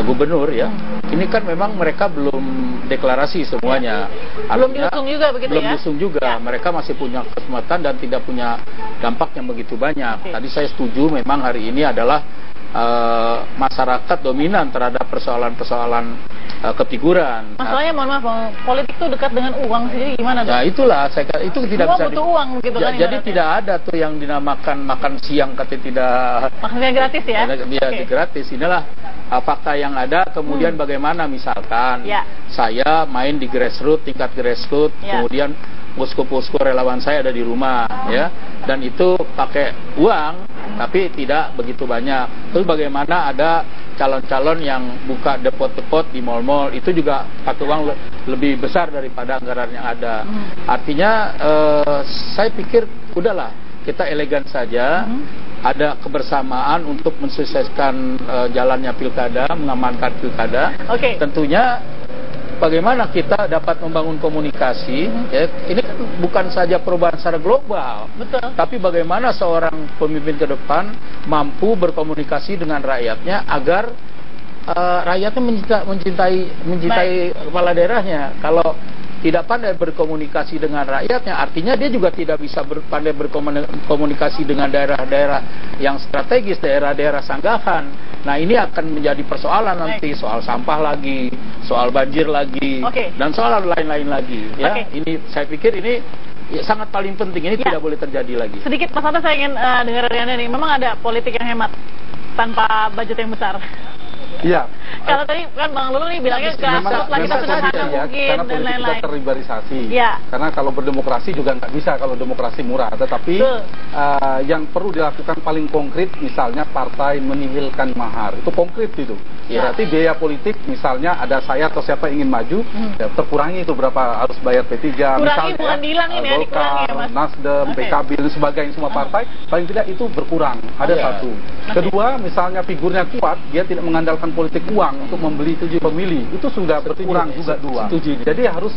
gubernur ya, ini kan memang mereka belum deklarasi semuanya. Belum diusung juga begitu belum diusung juga. Mereka masih punya kesempatan dan tidak punya dampak yang begitu banyak. Tadi saya setuju memang hari ini adalah masyarakat dominan terhadap persoalan-persoalan kefiguran. Masalahnya mohon maaf, politik itu dekat dengan uang sendiri gimana tuh? Ya itulah, itu tidak bisa butuh uang gitu kan. Jadi tidak ada tuh yang dinamakan makan siang katanya tidak. Maksudnya gratis ya? Gratis. Inilah fakta yang ada. Kemudian bagaimana misalkan saya main di grassroots, tingkat grassroots, kemudian posko-posko relawan saya ada di rumah ya, dan itu pakai uang tapi tidak begitu banyak. Terus bagaimana ada calon-calon yang buka depot-depot di mal-mal, itu juga pakai uang lebih besar daripada anggaran yang ada. Artinya saya pikir udahlah, kita elegan saja, ada kebersamaan untuk mensukseskan jalannya pilkada, mengamankan pilkada. Tentunya bagaimana kita dapat membangun komunikasi, ya, ini kan bukan saja perubahan secara global, tapi bagaimana seorang pemimpin ke depan mampu berkomunikasi dengan rakyatnya agar rakyatnya mencintai kepala daerahnya. Kalau tidak pandai berkomunikasi dengan rakyatnya, artinya dia juga tidak bisa pandai berkomunikasi dengan daerah-daerah yang strategis, daerah-daerah sanggahan. Nah, ini akan menjadi persoalan nanti, soal sampah lagi, soal banjir lagi, dan soal lain-lain lagi. Ya, ini saya pikir ini sangat paling penting, ini tidak boleh terjadi lagi. Sedikit Mas Hanta, saya ingin dengar dari Anda nih, memang ada politik yang hemat tanpa budget yang besar. Iya. Kalau tadi kan Bang Lulu nih bilangnya grassroots lah, kita sederhana mungkin dan lain-lain. Karena terlibarisasi. Karena kalau berdemokrasi juga nggak bisa kalau demokrasi murah. Tetapi yang perlu dilakukan paling konkret, misalnya partai menihilkan mahar, itu konkret itu. Berarti biaya politik, misalnya ada saya atau siapa ingin maju, ya, terkurangi itu berapa harus bayar P3, kurangi, misalnya Golkar, Nasdem, PKB dan sebagainya, semua partai paling tidak itu berkurang. Ada satu. Kedua, misalnya figurnya kuat, dia tidak mengandalkan politik uang untuk membeli pemilih, itu sudah berkurang juga dua. Jadi harus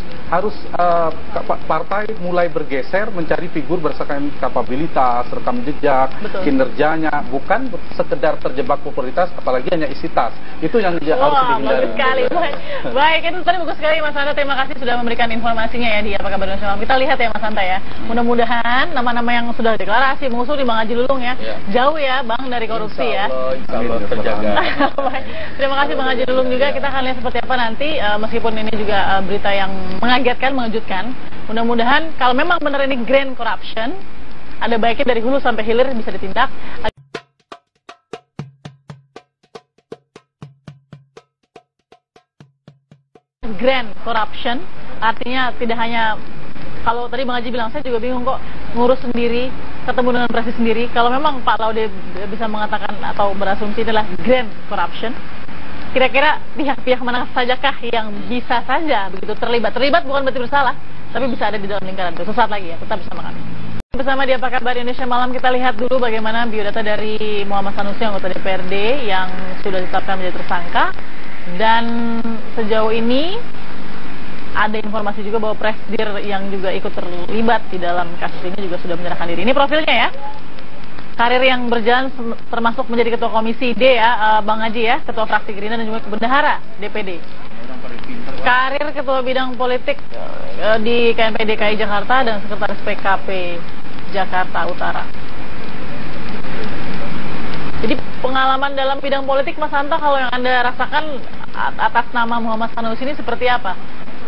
partai mulai bergeser mencari figur berdasarkan kapabilitas, rekam jejak, kinerjanya, bukan sekedar terjebak popularitas, apalagi hanya isi tas. Itu yang harus dihindari. Bagus sekali. Baik, itu tadi bagus sekali Mas Hanta. Terima kasih sudah memberikan informasinya ya di Apa Kabar Indonesia Malam. Kita lihat ya Mas Hanta ya. Mudah-mudahan nama-nama yang sudah deklarasi mengusung di Bang Haji Lulung ya, jauh ya Bang dari korupsi ya. Insya Allah terjaga. Terima kasih Bang Haji Lulung juga. Kita akan lihat seperti apa nanti, meskipun ini juga berita yang mengagetkan, mengejutkan. Mudah-mudahan kalau memang benar ini grand corruption, ada baiknya dari hulu sampai hilir bisa ditindak. Grand corruption artinya tidak hanya, kalau tadi Bang Haji bilang, saya juga bingung kok ngurus sendiri, ketemu dengan presiden sendiri. Kalau memang Pak Laude bisa mengatakan atau berasumsi adalah grand corruption, kira-kira pihak-pihak mana sajakah yang bisa saja begitu terlibat? Terlibat bukan berarti bersalah, tapi bisa ada di dalam lingkaran itu. Sesaat lagi ya, tetap bersama kami. Bersama di Apa Kabar Indonesia Malam, kita lihat dulu bagaimana biodata dari Muhammad Sanusi, anggota DPRD yang sudah ditetapkan menjadi tersangka. Dan sejauh ini ada informasi juga bahwa Presdir yang juga ikut terlibat di dalam kasus ini juga sudah menyerahkan diri. Ini profilnya ya. Karir yang berjalan termasuk menjadi Ketua Komisi D ya, Bang Haji ya, Ketua Fraksi Gerindra dan juga Bendahara DPD. Karir Ketua Bidang Politik di KNP DKI Jakarta dan Sekretaris PKP Jakarta Utara. Jadi pengalaman dalam bidang politik Mas Hanta, kalau yang Anda rasakan atas nama Muhammad Sanusi ini seperti apa?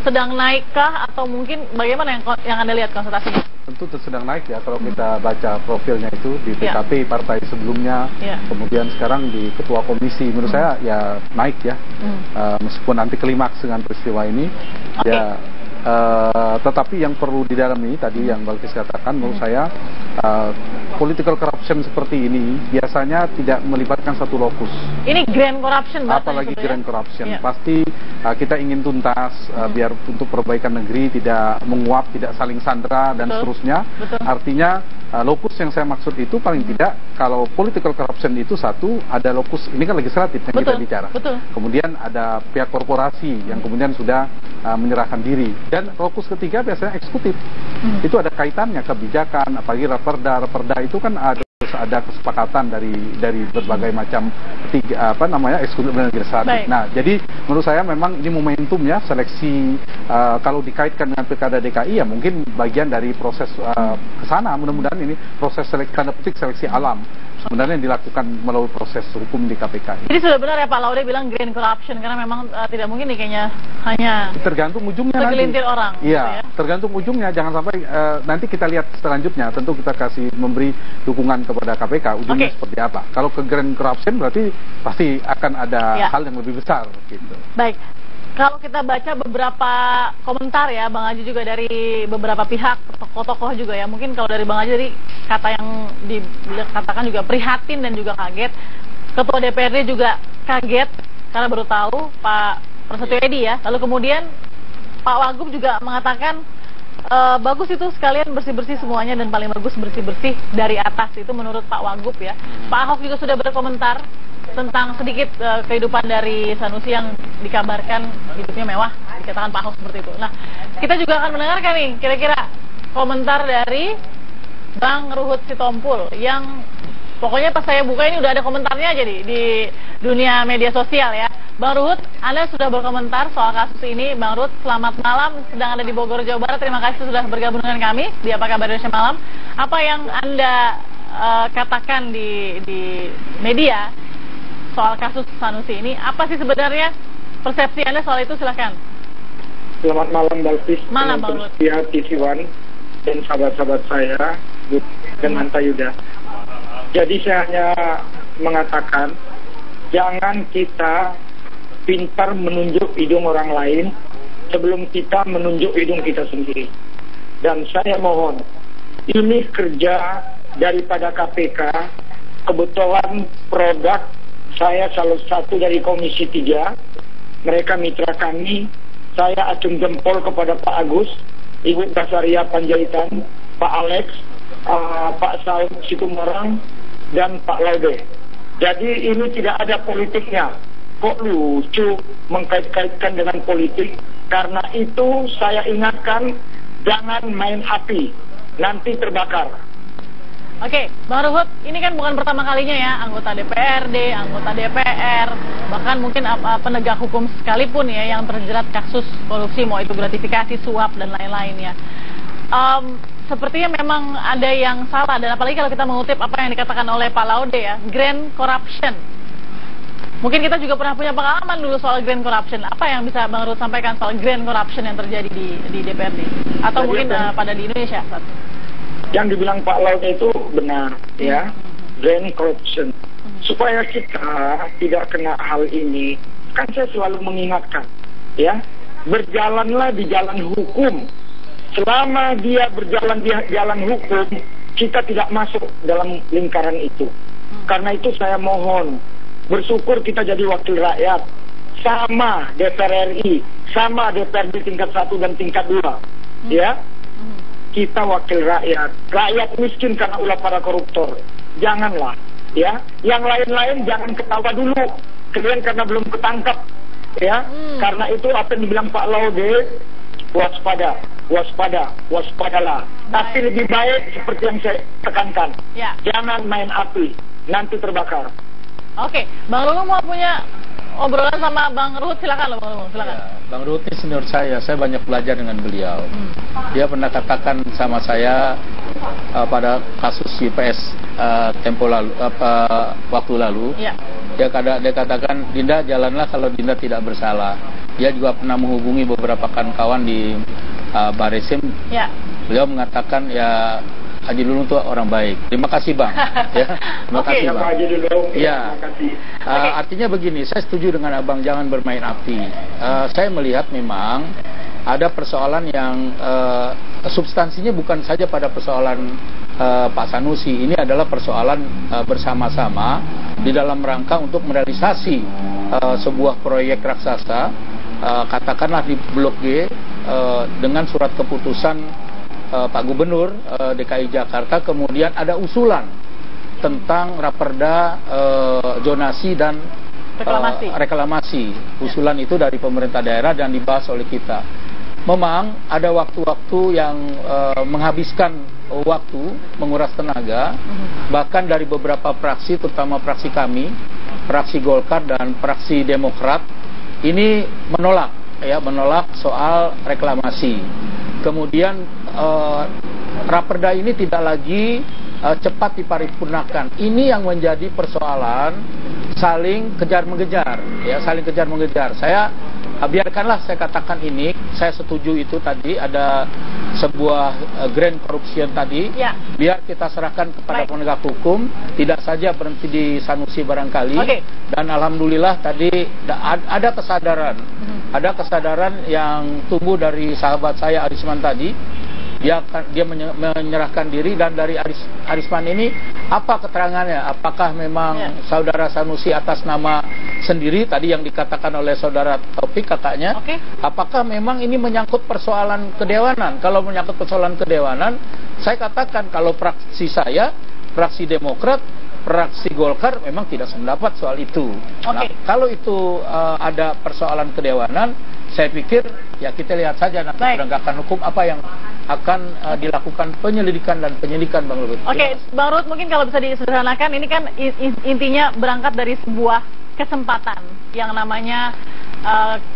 Sedang naikkah atau mungkin bagaimana yang Anda lihat konsultasinya? Tentu sedang naik ya, kalau kita baca profilnya itu di PKP partai sebelumnya, kemudian sekarang di Ketua Komisi, menurut saya ya naik ya, meskipun nanti klimaks dengan peristiwa ini, ya. Tetapi yang perlu didalami tadi yang Balkis katakan, menurut saya political corruption seperti ini biasanya tidak melibatkan satu lokus. Ini grand corruption, apalagi grand corruption. Pasti kita ingin tuntas biar untuk perbaikan negeri tidak menguap, tidak saling sandera dan seterusnya. Artinya lokus yang saya maksud itu paling tidak kalau political corruption itu satu, ada lokus, ini kan legislatif yang kita bicara. Kemudian ada pihak korporasi yang kemudian sudah menyerahkan diri. Dan lokus ketiga biasanya eksekutif. Itu ada kaitannya kebijakan, apalagi raperda itu kan ada kesepakatan dari berbagai macam eksekutif dan legislatif. Nah, jadi menurut saya memang ini momentum ya, seleksi kalau dikaitkan dengan Pilkada DKI ya mungkin bagian dari proses ke sana. Mudah-mudahan ini proses seleksi alam sebenarnya yang dilakukan melalui proses hukum di KPK. Jadi sudah benar ya Pak Laude bilang grand corruption, karena memang tidak mungkin nih kayaknya hanya tergantung ujungnya segelintir orang. Iya, tergantung ujungnya. Jangan sampai nanti kita lihat selanjutnya. Tentu kita kasih memberi dukungan kepada KPK ujungnya seperti apa. Kalau ke grand corruption berarti pasti akan ada hal yang lebih besar gitu. Baik. Kalau kita baca beberapa komentar ya, Bang Haji, juga dari beberapa pihak, tokoh-tokoh juga ya. Mungkin kalau dari Bang Haji, dari kata yang dikatakan juga prihatin dan juga kaget. Ketua DPRD juga kaget karena baru tahu Pak Prasetyo Edy ya. Lalu kemudian Pak Wagub juga mengatakan bagus itu sekalian bersih-bersih semuanya dan paling bagus bersih-bersih dari atas. Itu menurut Pak Wagub ya. Pak Ahok juga sudah berkomentar tentang sedikit kehidupan dari Sanusi yang dikabarkan hidupnya mewah, dikatakan Pak Ahok seperti itu. Nah, kita juga akan mendengarkan nih kira-kira komentar dari Bang Ruhut Sitompul yang pokoknya pas saya buka ini udah ada komentarnya aja di dunia media sosial ya. Bang Ruhut, Anda sudah berkomentar soal kasus ini. Bang Ruhut, selamat malam, sedang ada di Bogor, Jawa Barat. Terima kasih sudah bergabung dengan kami di Apa Kabar Indonesia Malam. Apa yang Anda katakan di media soal kasus Sanusi ini, apa sih sebenarnya persepsi Anda soal itu? Silahkan. Selamat malam, Balkis. Malam, Bang Ruhut. Ya, TV One dan sahabat-sahabat saya dan Hanta Yuda. Jadi saya hanya mengatakan, jangan kita pintar menunjuk hidung orang lain sebelum kita menunjuk hidung kita sendiri. Dan saya mohon, ini kerja daripada KPK, kebetulan produk saya salah satu dari Komisi 3, mereka mitra kami. Saya acung jempol kepada Pak Agus, Ibu Basaria Panjaitan, Pak Alex, Pak Saud Situmorang, dan Pak Laude. Jadi ini tidak ada politiknya. Kok lucu mengkait-kaitkan dengan politik? Karena itu saya ingatkan, jangan main api, nanti terbakar. Oke, Bang Ruhut, ini kan bukan pertama kalinya ya, anggota DPRD, anggota DPR, bahkan mungkin penegak hukum sekalipun ya yang terjerat kasus korupsi, mau itu gratifikasi, suap, dan lain-lain ya. Sepertinya memang ada yang salah, dan apalagi kalau kita mengutip apa yang dikatakan oleh Pak Laude ya, grand corruption. Mungkin kita juga pernah punya pengalaman dulu soal grand corruption. Apa yang bisa Bang Ruhut sampaikan soal grand corruption yang terjadi di DPRD? Atau mungkin pada di Indonesia? Yang dibilang Pak Laude itu benar ya, grand corruption. Supaya kita tidak kena hal ini, kan saya selalu mengingatkan ya, berjalanlah di jalan hukum. Selama dia berjalan di jalan hukum, kita tidak masuk dalam lingkaran itu. Karena itu saya mohon, bersyukur kita jadi wakil rakyat, sama DPR RI, sama DPRD tingkat 1 dan tingkat 2 ya. Kita wakil rakyat, rakyat miskin karena ulah para koruptor. Janganlah ya, yang lain-lain jangan ketawa dulu kalian karena belum ketangkap ya. Karena itu apa yang dibilang Pak Laude, waspada, waspada, waspadalah. Tapi lebih baik seperti yang saya tekankan ya. Jangan main api, nanti terbakar. Oke, Bang Lulu mau punya obrolan sama Bang Ruhut, silakan loh Bang Lulu, silakan. Ya, Bang Ruhut ini senior saya banyak belajar dengan beliau. Dia pernah katakan sama saya pada kasus IPS tempo lalu, waktu lalu. Ya. Dia katakan, Dinda jalanlah kalau Dinda tidak bersalah. Dia juga pernah menghubungi beberapa kawan di Baresim. Ya. Beliau mengatakan ya Haji Lulung itu orang baik. Terima kasih Bang. Ya, terima kasih Bang. Haji Lulung. Ya. Artinya begini, saya setuju dengan Abang, jangan bermain api. Saya melihat memang ada persoalan yang substansinya bukan saja pada persoalan Pak Sanusi. Ini adalah persoalan bersama-sama di dalam rangka untuk merealisasi sebuah proyek raksasa, katakanlah di Blok G, dengan surat keputusan Pak Gubernur DKI Jakarta. Kemudian ada usulan tentang raperda zonasi dan reklamasi. Usulan itu dari pemerintah daerah dan dibahas oleh kita. Memang ada waktu-waktu yang menghabiskan waktu, menguras tenaga, bahkan dari beberapa fraksi, terutama fraksi kami, fraksi Golkar dan fraksi Demokrat, ini menolak soal reklamasi. Kemudian raperda ini tidak lagi cepat diparipurnakan. Ini yang menjadi persoalan saling kejar-mengejar, ya, saling kejar-mengejar. Saya biarkanlah saya katakan ini, saya setuju itu tadi ada sebuah grand corruption tadi, ya. Biar kita serahkan kepada penegak hukum, tidak saja berhenti di Sanusi barangkali. Dan alhamdulillah tadi ada kesadaran ada kesadaran yang tumbuh dari sahabat saya Arisman tadi. Dia menyerahkan diri, dan dari Arisman ini apa keterangannya? Apakah memang saudara Sanusi atas nama sendiri tadi yang dikatakan oleh saudara Taufik kakaknya? Apakah memang ini menyangkut persoalan kedewanan? Kalau menyangkut persoalan kedewanan, saya katakan kalau fraksi saya, fraksi Demokrat, fraksi Golkar memang tidak sependapat soal itu. Nah, kalau itu ada persoalan kedewanan, saya pikir ya kita lihat saja nanti penegakan hukum apa yang akan dilakukan penyelidikan dan penyidikan, Bang Ruhut. Bang Ruhut, mungkin kalau bisa disederhanakan, ini kan intinya berangkat dari sebuah kesempatan yang namanya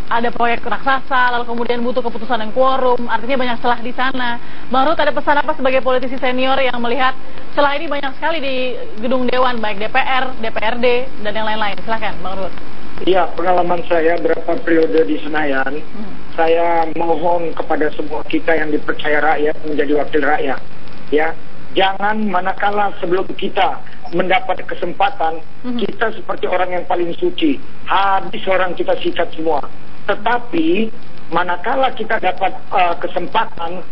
ada proyek raksasa, lalu kemudian butuh keputusan yang quorum, artinya banyak celah di sana. Bang Ruhut, ada pesan apa sebagai politisi senior yang melihat celah ini banyak sekali di gedung Dewan, baik DPR, DPRD, dan yang lain-lain? Silahkan, Bang Ruhut. Iya, pengalaman saya berapa periode di Senayan, saya mohon kepada semua kita yang dipercaya rakyat menjadi wakil rakyat, ya, jangan manakala sebelum kita mendapat kesempatan, kita seperti orang yang paling suci, habis orang kita sikat semua. Tetapi manakala kita dapat kesempatan,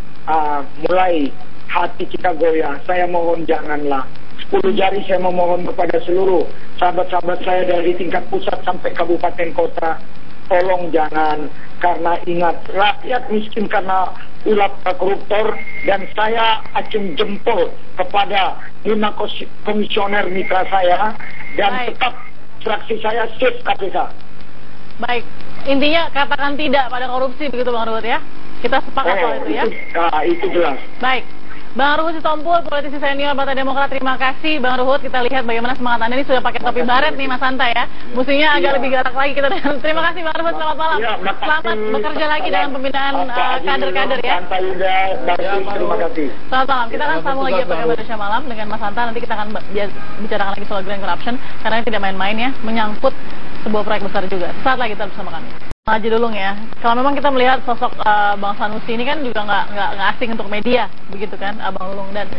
mulai hati kita goyah, saya mohon janganlah. 10 jari saya memohon kepada seluruh sahabat-sahabat saya dari tingkat pusat sampai kabupaten kota, tolong jangan, karena ingat rakyat miskin karena ulah koruptor, dan saya acung jempol kepada 5 komisioner mitra saya, dan tetap fraksi saya safe KPK. Baik, intinya katakan tidak pada korupsi, begitu Bang Ruhut ya? Kita sepakat soal itu ya? Itu jelas. Baik. Bang Ruhut Sitompul, politisi senior Partai Demokrat, terima kasih Bang Ruhut. Kita lihat bagaimana semangat Anda ini, sudah pakai topi baret nih Mas Hanta ya. Musuhnya agak lebih galak lagi kita. Terima kasih Bang Ruhut, selamat malam. Selamat bekerja lagi dalam pembinaan kader-kader ya. Terima kasih. Selamat malam. Kita akan sambung lagi pada Indonesia Malam dengan Mas Hanta. Nanti kita akan bicarakan lagi soal grand corruption, karena ini tidak main-main ya, menyangkut sebuah proyek besar juga. Saat lagi tetap bersama kami. Haji Dulung ya, kalau memang kita melihat sosok Bang Sanusi ini kan juga nggak asing untuk media, begitu kan, Bang Dulung, dan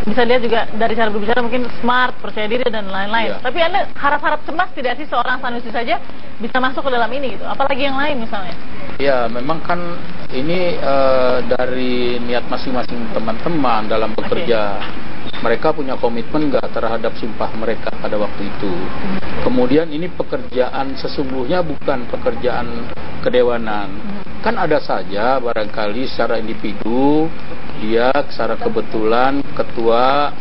bisa lihat juga dari cara berbicara mungkin smart, percaya diri dan lain-lain. Tapi Anda harap-harap cemas tidak sih seorang Sanusi saja bisa masuk ke dalam ini gitu, apalagi yang lain misalnya? Ya, memang kan ini dari niat masing-masing teman-teman dalam bekerja. Mereka punya komitmen nggak terhadap sumpah mereka pada waktu itu. Kemudian ini pekerjaan sesungguhnya bukan pekerjaan kedewanan. Kan ada saja barangkali secara individu dia secara kebetulan ketua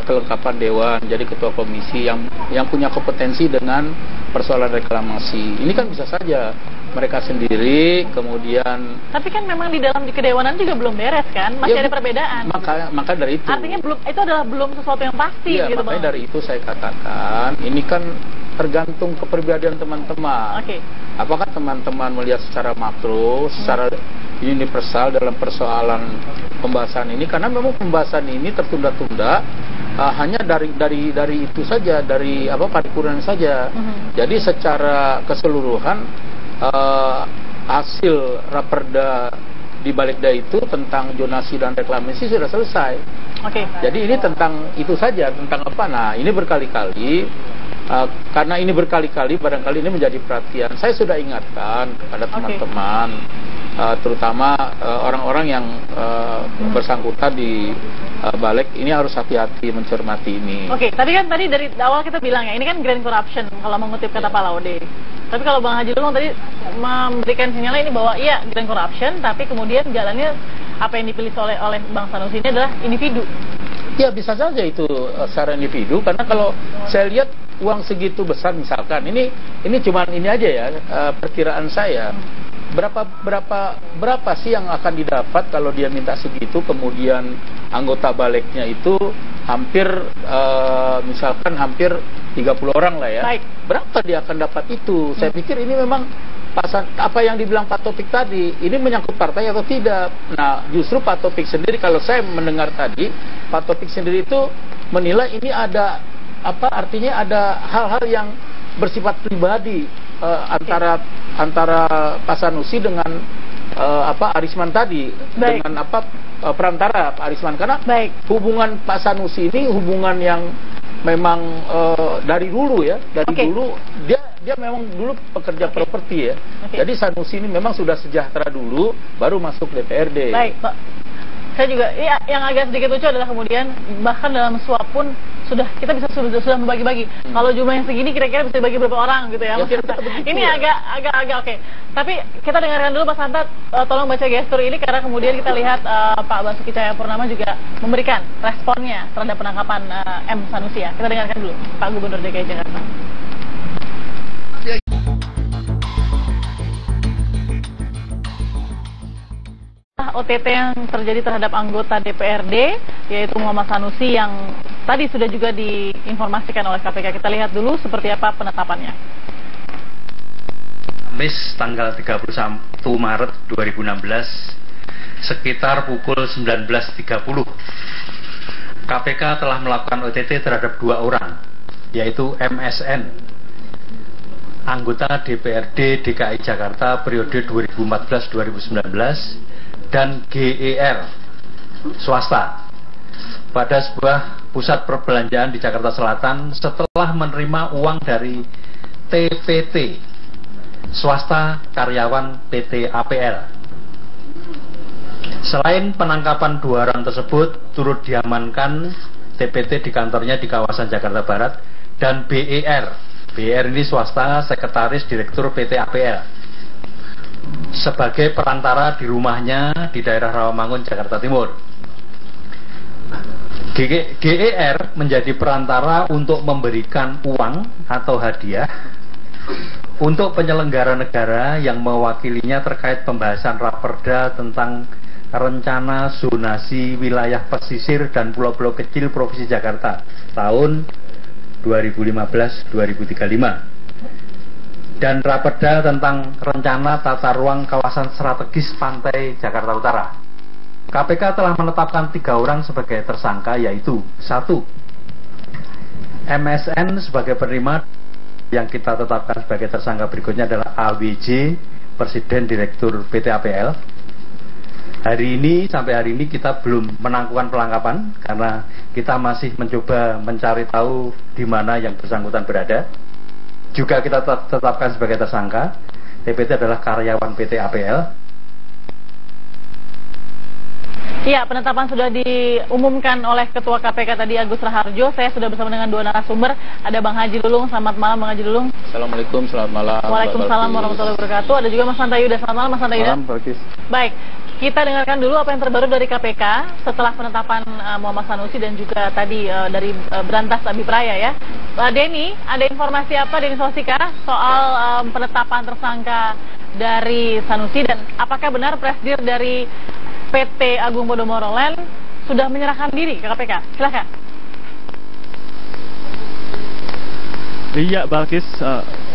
kelengkapan dewan, jadi ketua komisi yang punya kompetensi dengan persoalan reklamasi. Ini kan bisa saja mereka sendiri, kemudian. Tapi kan memang di dalam kedewanan juga belum beres kan, masih ada perbedaan. Maka dari itu. Artinya itu adalah belum sesuatu yang pasti. Iya, gitu, makanya dari itu saya katakan ini kan tergantung kepribadian teman-teman. Apakah teman-teman melihat secara makro, secara universal dalam persoalan pembahasan ini? Karena memang pembahasan ini tertunda-tunda hanya dari itu saja, dari paripurna saja. Jadi secara keseluruhan hasil raperda di Balegda itu tentang zonasi dan reklamasi sudah selesai. Jadi ini tentang itu saja, tentang apa? Nah, ini berkali-kali karena ini berkali-kali barangkali ini menjadi perhatian. Saya sudah ingatkan kepada teman-teman, terutama orang-orang yang bersangkutan di Baleg ini harus hati-hati mencermati ini. Tadi dari awal kita bilang ya, ini kan grand corruption kalau mengutip kata Pak Laude. Tapi kalau Bang Haji Dulung tadi memberikan sinyalnya ini bahwa iya grand corruption, tapi kemudian jalannya apa yang dipilih oleh Bang Sanusi ini adalah individu. Ya bisa saja itu secara individu, karena kalau saya lihat uang segitu besar misalkan, ini cuman ini aja ya perkiraan saya. Berapa sih yang akan didapat kalau dia minta segitu, kemudian anggota Balegnya itu hampir misalkan hampir 30 orang lah ya. Berapa dia akan dapat itu? Saya pikir ini memang apa yang dibilang Pak Taufik tadi, ini menyangkut partai atau tidak. Nah, justru Pak Taufik sendiri, kalau saya mendengar tadi, Pak Taufik sendiri itu menilai ini ada artinya ada hal-hal yang bersifat pribadi antara Pak Sanusi dengan Arisman tadi, dengan perantara Pak Arisman, karena hubungan Pak Sanusi ini hubungan yang memang dari dulu ya, dulu Dia memang dulu pekerja properti ya. Jadi Sanusi ini memang sudah sejahtera dulu, baru masuk DPRD. Baik, Pak. Saya juga, yang agak sedikit lucu adalah kemudian bahkan dalam suap pun kita sudah membagi-bagi. Kalau jumlah yang segini kira-kira bisa dibagi berapa orang gitu ya. Ini agak oke. Tapi kita dengarkan dulu Pak Santa, tolong baca gestur ini karena kemudian kita lihat Pak Basuki Cahayapurnama juga memberikan responnya terhadap penangkapan M. Sanusi ya. Kita dengarkan dulu Pak Gubernur DKI Jakarta. OTT yang terjadi terhadap anggota DPRD yaitu Muhammad Sanusi yang tadi sudah juga diinformasikan oleh KPK. Kita lihat dulu seperti apa penetapannya. Kamis tanggal 31 Maret 2016 sekitar pukul 19.30 KPK telah melakukan OTT terhadap 2 orang yaitu MSN anggota DPRD DKI Jakarta periode 2014-2019 dan GER swasta pada sebuah pusat perbelanjaan di Jakarta Selatan setelah menerima uang dari TPT swasta karyawan PT APL. Selain penangkapan 2 orang tersebut, turut diamankan TPT di kantornya di kawasan Jakarta Barat dan BER ini swasta sekretaris direktur PT APL sebagai perantara di rumahnya di daerah Rawamangun, Jakarta Timur. GER menjadi perantara untuk memberikan uang atau hadiah untuk penyelenggara negara yang mewakilinya terkait pembahasan Raperda tentang rencana zonasi wilayah pesisir dan pulau-pulau kecil Provinsi Jakarta tahun 2015-2035. Dan Raperda tentang rencana tata ruang kawasan strategis pantai Jakarta Utara. KPK telah menetapkan 3 orang sebagai tersangka yaitu 1. MSN sebagai penerima yang kita tetapkan sebagai tersangka berikutnya adalah AWJ, Presiden Direktur PT APL. Sampai hari ini kita belum menangguhkan penangkapan karena kita masih mencoba mencari tahu di mana yang bersangkutan berada. Juga kita tetapkan sebagai tersangka. TPT adalah karyawan PT APL. Iya, penetapan sudah diumumkan oleh Ketua KPK tadi Agus Raharjo. Saya sudah bersama dengan 2 narasumber. Ada Bang Haji Lulung. Selamat malam Bang Haji Lulung. Assalamualaikum, selamat malam. Waalaikumsalam warahmatullahi wabarakatuh. Ada juga Mas Hanta Yuda. Selamat malam Mas Hanta Yuda. Baik, kita dengarkan dulu apa yang terbaru dari KPK setelah penetapan Muhammad Sanusi dan juga tadi dari Berantas Abipraya ya. Denny, ada informasi apa Denny Sosika soal penetapan tersangka dari Sanusi dan apakah benar presidir dari PT Agung Podomoro Land sudah menyerahkan diri ke KPK? Silakan. Iya, Balkis,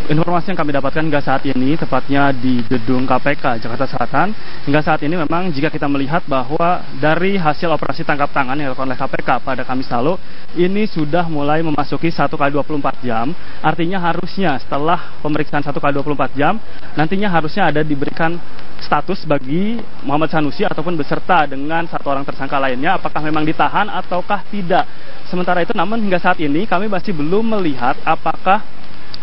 informasi yang kami dapatkan hingga saat ini, tepatnya di gedung KPK Jakarta Selatan, hingga saat ini memang jika kita melihat bahwa dari hasil operasi tangkap tangan yang dilakukan oleh KPK pada Kamis lalu, ini sudah mulai memasuki 1x24 jam, artinya harusnya setelah pemeriksaan 1x24 jam, nantinya harusnya ada diberikan status bagi Muhammad Sanusi ataupun beserta dengan 1 orang tersangka lainnya, apakah memang ditahan ataukah tidak. Sementara itu, namun hingga saat ini kami masih belum melihat apakah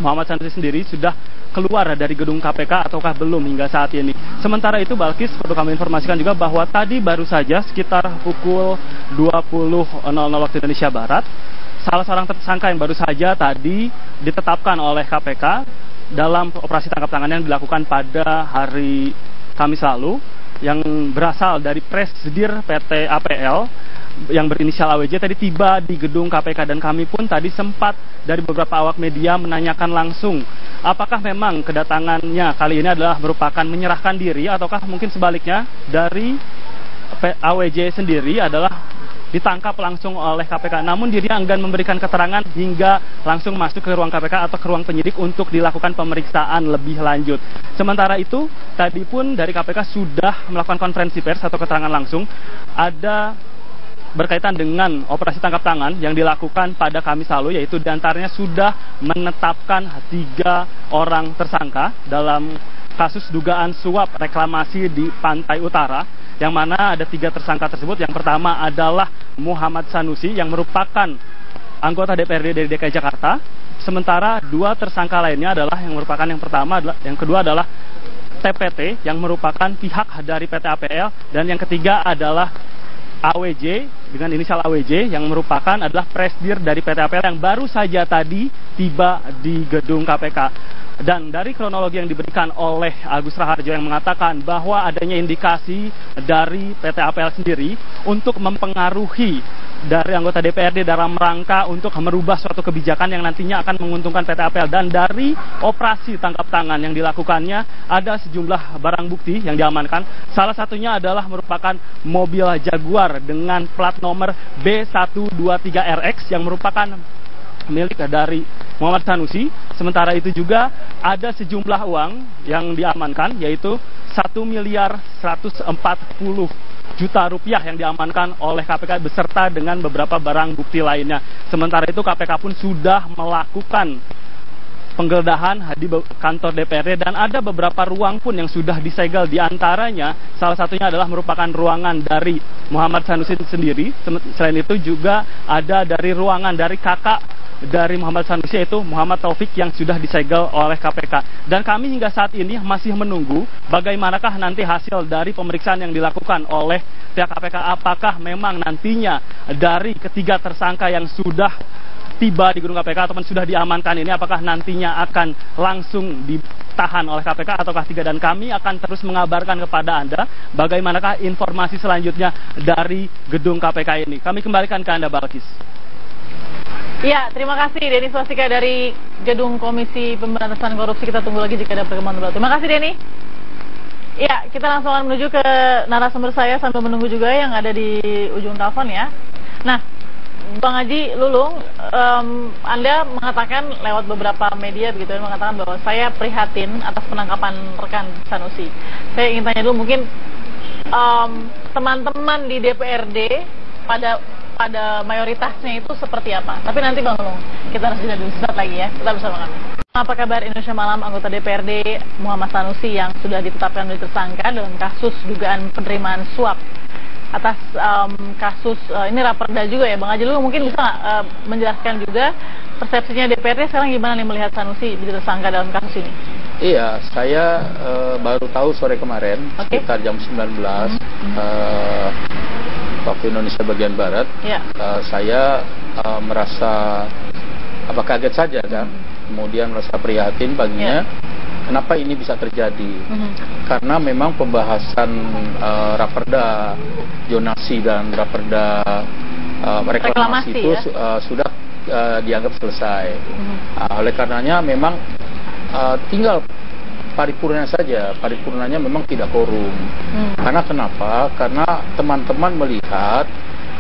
Muhammad Sanusi sendiri sudah keluar dari gedung KPK ataukah belum hingga saat ini. Sementara itu, Balkis, perlu kami informasikan juga bahwa tadi baru saja sekitar pukul 20.00 waktu Indonesia Barat, salah seorang tersangka yang baru saja tadi ditetapkan oleh KPK dalam operasi tangkap tangan yang dilakukan pada hari Kamis lalu, yang berasal dari presidir PT APL yang berinisial AWJ tadi tiba di gedung KPK, dan kami pun tadi sempat dari beberapa awak media menanyakan langsung apakah memang kedatangannya kali ini adalah merupakan menyerahkan diri ataukah mungkin sebaliknya dari AWJ sendiri adalah ditangkap langsung oleh KPK. Namun dirinya enggan memberikan keterangan hingga langsung masuk ke ruang KPK atau ke ruang penyidik untuk dilakukan pemeriksaan lebih lanjut. Sementara itu, tadi pun dari KPK sudah melakukan konferensi pers atau keterangan langsung ada berkaitan dengan operasi tangkap tangan yang dilakukan pada Kamis lalu, yaitu diantaranya sudah menetapkan 3 orang tersangka dalam kasus dugaan suap reklamasi di Pantai Utara, yang mana ada 3 tersangka tersebut. Yang pertama adalah Muhammad Sanusi yang merupakan anggota DPRD dari DKI Jakarta. Sementara 2 tersangka lainnya adalah yang merupakan yang kedua adalah TPT yang merupakan pihak dari PT APL, dan yang ketiga adalah AWJ dengan inisial AWJ yang merupakan adalah presidir dari PT APL yang baru saja tadi tiba di gedung KPK. Dan dari kronologi yang diberikan oleh Agus Raharjo yang mengatakan bahwa adanya indikasi dari PT APL sendiri untuk mempengaruhi dari anggota DPRD dalam rangka untuk merubah suatu kebijakan yang nantinya akan menguntungkan PT APL. Dan dari operasi tangkap tangan yang dilakukannya ada sejumlah barang bukti yang diamankan. Salah satunya adalah merupakan mobil Jaguar dengan plat nomor B123RX yang merupakan milik dari Muhammad Sanusi. Sementara itu juga ada sejumlah uang yang diamankan, yaitu 1.140 juta rupiah yang diamankan oleh KPK beserta dengan beberapa barang bukti lainnya. Sementara itu KPK pun sudah melakukan penggeledahan di kantor DPRD dan ada beberapa ruang pun yang sudah disegel. Di antaranya salah satunya adalah merupakan ruangan dari Muhammad Sanusi sendiri. Selain itu juga ada dari ruangan dari kakak dari Muhammad Sanusi, yaitu Muhammad Taufik, yang sudah disegel oleh KPK. Dan kami hingga saat ini masih menunggu bagaimanakah nanti hasil dari pemeriksaan yang dilakukan oleh pihak KPK. Apakah memang nantinya dari ketiga tersangka yang sudah tiba di gedung KPK ataupun sudah diamankan ini, apakah nantinya akan langsung ditahan oleh KPK ataukah tidak. Dan kami akan terus mengabarkan kepada Anda bagaimanakah informasi selanjutnya dari gedung KPK ini. Kami kembalikan ke Anda, Balkis. Ya, terima kasih Denny Swastika dari Gedung Komisi Pemberantasan Korupsi. Kita tunggu lagi jika ada perkembangan terbaru. Terima kasih Denny. Ya, kita langsung akan menuju ke narasumber saya sambil menunggu juga yang ada di ujung telepon ya. Nah, Bang Haji Lulung, Anda mengatakan lewat beberapa media begitu, mengatakan bahwa saya prihatin atas penangkapan rekan Sanusi. Saya ingin tanya dulu, mungkin teman-teman di DPRD pada mayoritasnya itu seperti apa? Tapi nanti Bang Lulung, kita harus jeda dulu sesaat lagi ya. Kita bersama kami. Apa kabar Indonesia Malam? Anggota DPRD Muhammad Sanusi yang sudah ditetapkan menjadi tersangka dalam kasus dugaan penerimaan suap atas kasus ini Raperda juga ya, Bang Haji Lulung, mungkin bisa menjelaskan juga persepsinya DPRD sekarang gimana nih melihat Sanusi menjadi tersangka dalam kasus ini? Iya, saya baru tahu sore kemarin sekitar jam 19 waktu Indonesia bagian Barat. Saya merasa kaget saja kan, kemudian merasa prihatin paginya. Kenapa ini bisa terjadi? Karena memang pembahasan Raperda zonasi dan Raperda reklamasi itu sudah dianggap selesai. Oleh karenanya memang tinggal paripurna saja. Paripurnanya memang tidak korum. Karena kenapa? Karena teman-teman melihat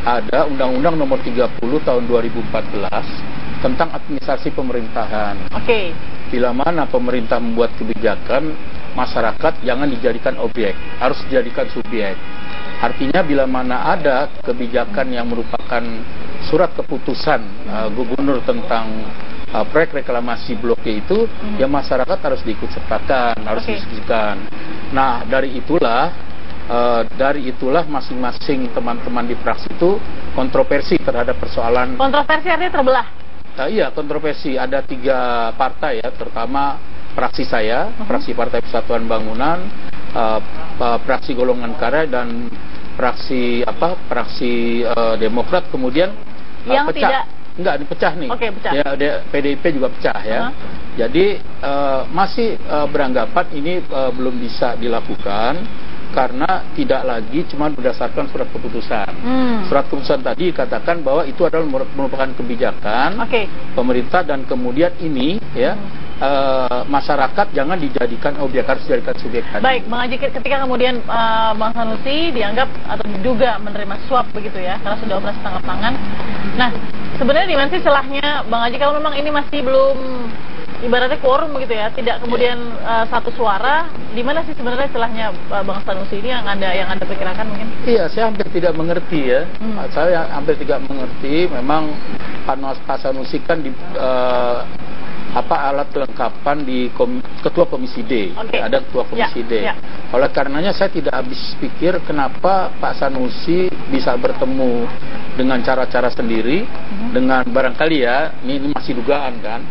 ada Undang-Undang Nomor 30 Tahun 2014 tentang administrasi pemerintahan. Bila mana pemerintah membuat kebijakan, masyarakat jangan dijadikan objek, harus dijadikan subjek. Artinya bila mana ada kebijakan yang merupakan surat keputusan gubernur tentang proyek reklamasi Blok G itu, ya masyarakat harus diikutsertakan, harus diskusikan. Nah, dari itulah masing-masing teman-teman di fraksi itu kontroversi terhadap persoalan. Kontroversi artinya terbelah? Iya, kontroversi. Ada 3 partai ya, terutama fraksi saya, fraksi Partai Persatuan Bangunan, fraksi Golongan Karya, dan fraksi Demokrat. Kemudian yang pecah. Enggak, dipecah nih. Pecah. Ya, PDIP juga pecah ya. Jadi masih beranggapan ini belum bisa dilakukan karena tidak lagi cuma berdasarkan surat keputusan. Surat keputusan tadi katakan bahwa itu adalah merupakan kebijakan pemerintah, dan kemudian ini ya masyarakat jangan dijadikan objek, harus dijadikan subjek. Baik, Bang Haji, ketika kemudian Bang Sanusi dianggap atau diduga menerima suap begitu ya, karena sudah operasi tangkap tangan. Nah, sebenarnya di mana sih celahnya, Bang Haji, kalau memang ini masih belum ibaratnya quorum begitu ya, tidak kemudian satu suara, di mana sih sebenarnya celahnya Bang Sanusi ini yang Anda perkirakan mungkin? Iya, saya hampir tidak mengerti ya. Saya hampir tidak mengerti. Memang Pak Sanusi kan di alat kelengkapan di Ketua Komisi D. Ada Ketua Komisi D. Oleh karenanya saya tidak habis pikir kenapa Pak Sanusi bisa bertemu dengan cara-cara sendiri dengan barangkali ya, ini masih dugaan kan,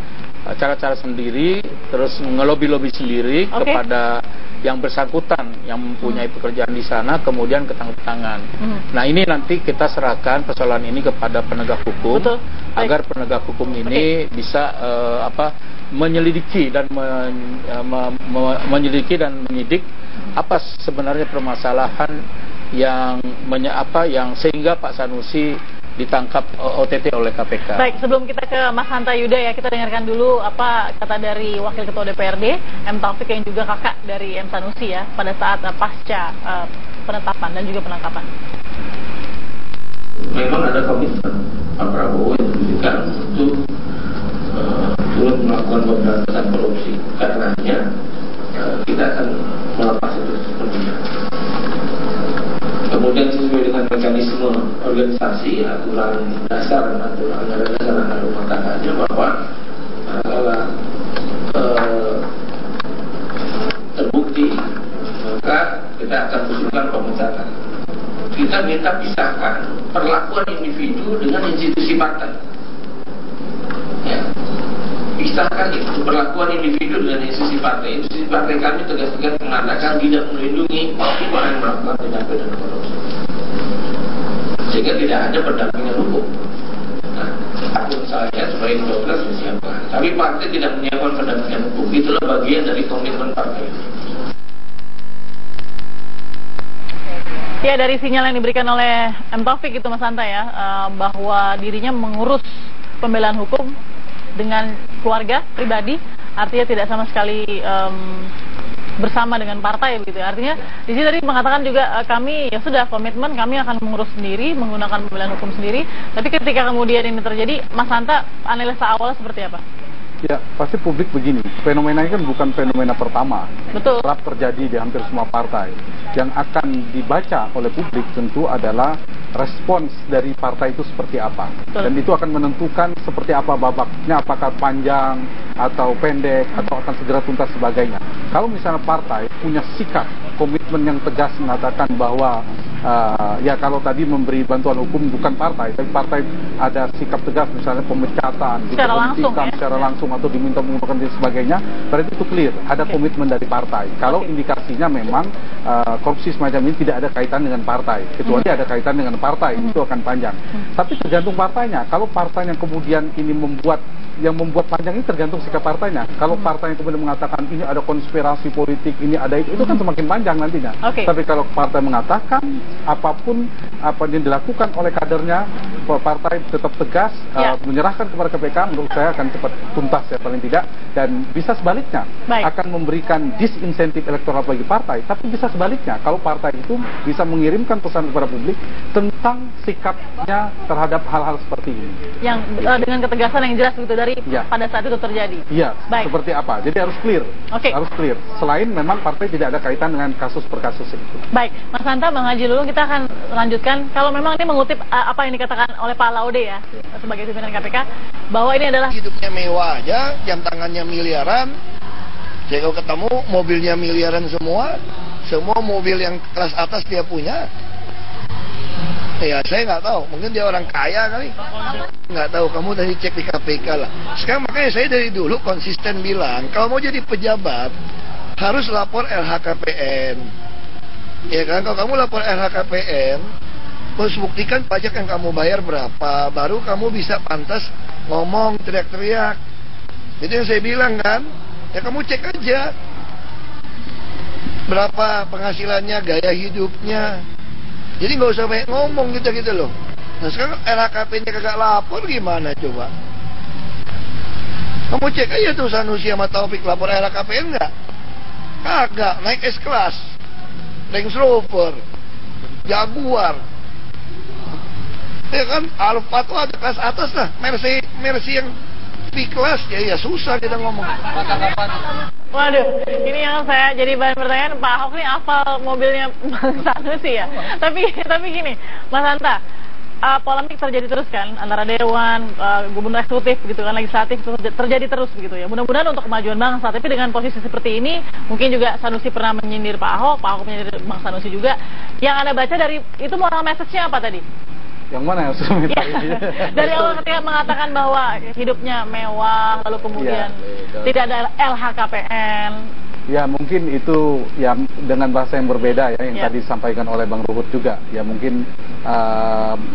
cara-cara sendiri, terus ngelobi-lobi sendiri kepada yang bersangkutan yang mempunyai pekerjaan di sana, kemudian ketangkep tangan. Nah, ini nanti kita serahkan persoalan ini kepada penegak hukum. Agar penegak hukum ini bisa menyelidiki dan menyelidiki dan menyidik apa sebenarnya permasalahan yang sehingga Pak Sanusi ditangkap OTT oleh KPK. Baik, sebelum kita ke Mas Hanta Yuda ya, kita dengarkan dulu apa kata dari Wakil Ketua DPRD M. Taufik yang juga kakak dari M. Sanusi ya pada saat pasca penetapan dan juga penangkapan. Memang ada komitmen Pak Prabowo yang diberikan untuk turut melakukan pemberantasan korupsi. Karenanya kita akan melepas itu sepenuhnya. Kemudian sesuai dengan mekanisme organisasi, aturan dasar rumah tangganya, bahwa kalau terbukti maka kita akan usulkan pemecatan. Kita minta pisahkan perlakuan individu dengan institusi partai. Ya. Pisahkan itu perlakuan individu dengan institusi partai. Institusi partai kami tegas-tegas mengatakan tidak melindungi orang yang melakukan tindak pidana korupsi, sehingga tidak ada pendampingan hukum. Nah, akun saya sebagai dokter disiapkan, tapi partai tidak menyiapkan pendampingan hukum. Itulah bagian dari komitmen partai. Ya, dari sinyal yang diberikan oleh M. Taufik itu Mas Hanta ya, bahwa dirinya mengurus pembelaan hukum dengan keluarga pribadi, artinya tidak sama sekali bersama dengan partai begitu ya. Artinya di sini tadi mengatakan juga kami ya sudah komitmen, kami akan mengurus sendiri, menggunakan pembelaan hukum sendiri. Tapi ketika kemudian ini terjadi, Mas Hanta analisa awal seperti apa? Ya, pasti publik begini, fenomena ini kan bukan fenomena pertama. Betul. Kerap terjadi di hampir semua partai. Yang akan dibaca oleh publik tentu adalah respons dari partai itu seperti apa. Betul. Dan itu akan menentukan seperti apa babaknya, apakah panjang atau pendek atau akan segera tuntas sebagainya. Kalau misalnya partai punya sikap, komitmen yang tegas mengatakan bahwa ya kalau tadi memberi bantuan hukum bukan partai, tapi partai ada sikap tegas misalnya pemecatan, secara langsung atau diminta mengundurkan dan sebagainya, berarti itu clear, ada komitmen dari partai. Kalau indikasinya memang korupsi semacam ini tidak ada kaitan dengan partai, kecuali ada kaitan dengan partai, itu akan panjang. Tapi tergantung partainya. Kalau partai yang kemudian ini membuat panjang ini tergantung sikap partainya. Kalau partai yang kemudian mengatakan ini ada konspirasi politik, ini ada itu kan semakin panjang nantinya. Tapi kalau partai mengatakan apapun apa yang dilakukan oleh kadernya, partai tetap tegas menyerahkan kepada KPK, menurut saya akan cepat tuntas ya paling tidak, dan bisa sebaliknya akan memberikan disinsentif elektoral bagi partai. Tapi bisa sebaliknya, kalau partai itu bisa mengirimkan pesan kepada publik tentang sikapnya terhadap hal-hal seperti ini. Yang dengan ketegasan yang jelas begitu dari pada saat itu terjadi. Iya, seperti apa. Jadi harus clear. Harus clear. Selain memang partai tidak ada kaitan dengan kasus per kasus itu. Baik, Mas Hanta, Bang Haji dulu kita akan lanjutkan. Kalau memang ini mengutip apa yang dikatakan oleh Pak Laude ya, sebagai pimpinan KPK, bahwa ini adalah hidupnya mewah aja, jam tangannya miliaran. Saya kalau ketemu mobilnya miliaran semua mobil yang kelas atas dia punya. Ya saya nggak tahu, mungkin dia orang kaya kali, nggak tahu. Kamu tadi cek di KPK lah. Sekarang makanya saya dari dulu konsisten bilang, kalau mau jadi pejabat harus lapor LHKPN. Ya kan, kalau kamu lapor LHKPN, harus buktikan pajak yang kamu bayar berapa, baru kamu bisa pantas ngomong teriak-teriak. Itu yang saya bilang kan, ya kamu cek aja berapa penghasilannya, gaya hidupnya. Jadi nggak usah banyak ngomong gitu loh. Nah sekarang LHKPN-nya kagak lapor gimana coba? Kamu cek aja tuh Sanusi sama Taufik lapor LHKPN nggak? Kagak, naik S-Class, Range Rover, Jaguar. Ya kan, Alfa tuh ada kelas atas lah, Mercy yang B-Class, ya susah kita ngomong. Waduh, ini yang saya jadi bahan pertanyaan, Pak Ahok ini hafal mobilnya Bang Sanusi ya. Tapi gini, Mas Hanta, polemik terjadi terus kan antara Dewan, Gubernur Eksekutif gitu kan, Legislatif terjadi terus begitu ya. Mudah-mudahan untuk kemajuan bangsa. Tapi dengan posisi seperti ini, mungkin juga Sanusi pernah menyindir Pak Ahok menyindir Bang Sanusi juga. Yang Anda baca dari itu moral message-nya apa tadi? Yang mana yang harus komentari? Dari awal ketika mengatakan bahwa hidupnya mewah, lalu kemudian tidak ada LHKPN. Ya mungkin itu ya dengan bahasa yang berbeda ya yang tadi disampaikan oleh Bang Ruhut juga. Ya mungkin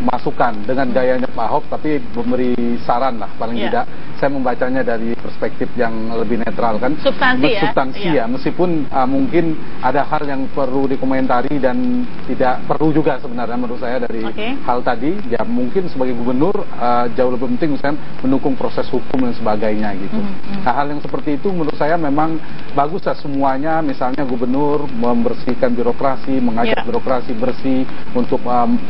masukan dengan gayanya Pak Ahok tapi memberi saran lah paling tidak. Saya membacanya dari perspektif yang lebih netral kan. Substansi ya. Meskipun mungkin ada hal yang perlu dikomentari dan tidak perlu juga sebenarnya menurut saya dari hal tadi. Ya mungkin sebagai gubernur jauh lebih penting misalnya mendukung proses hukum dan sebagainya gitu. Nah, hal yang seperti itu menurut saya memang bagus lah semuanya, misalnya gubernur membersihkan birokrasi, mengajak birokrasi bersih untuk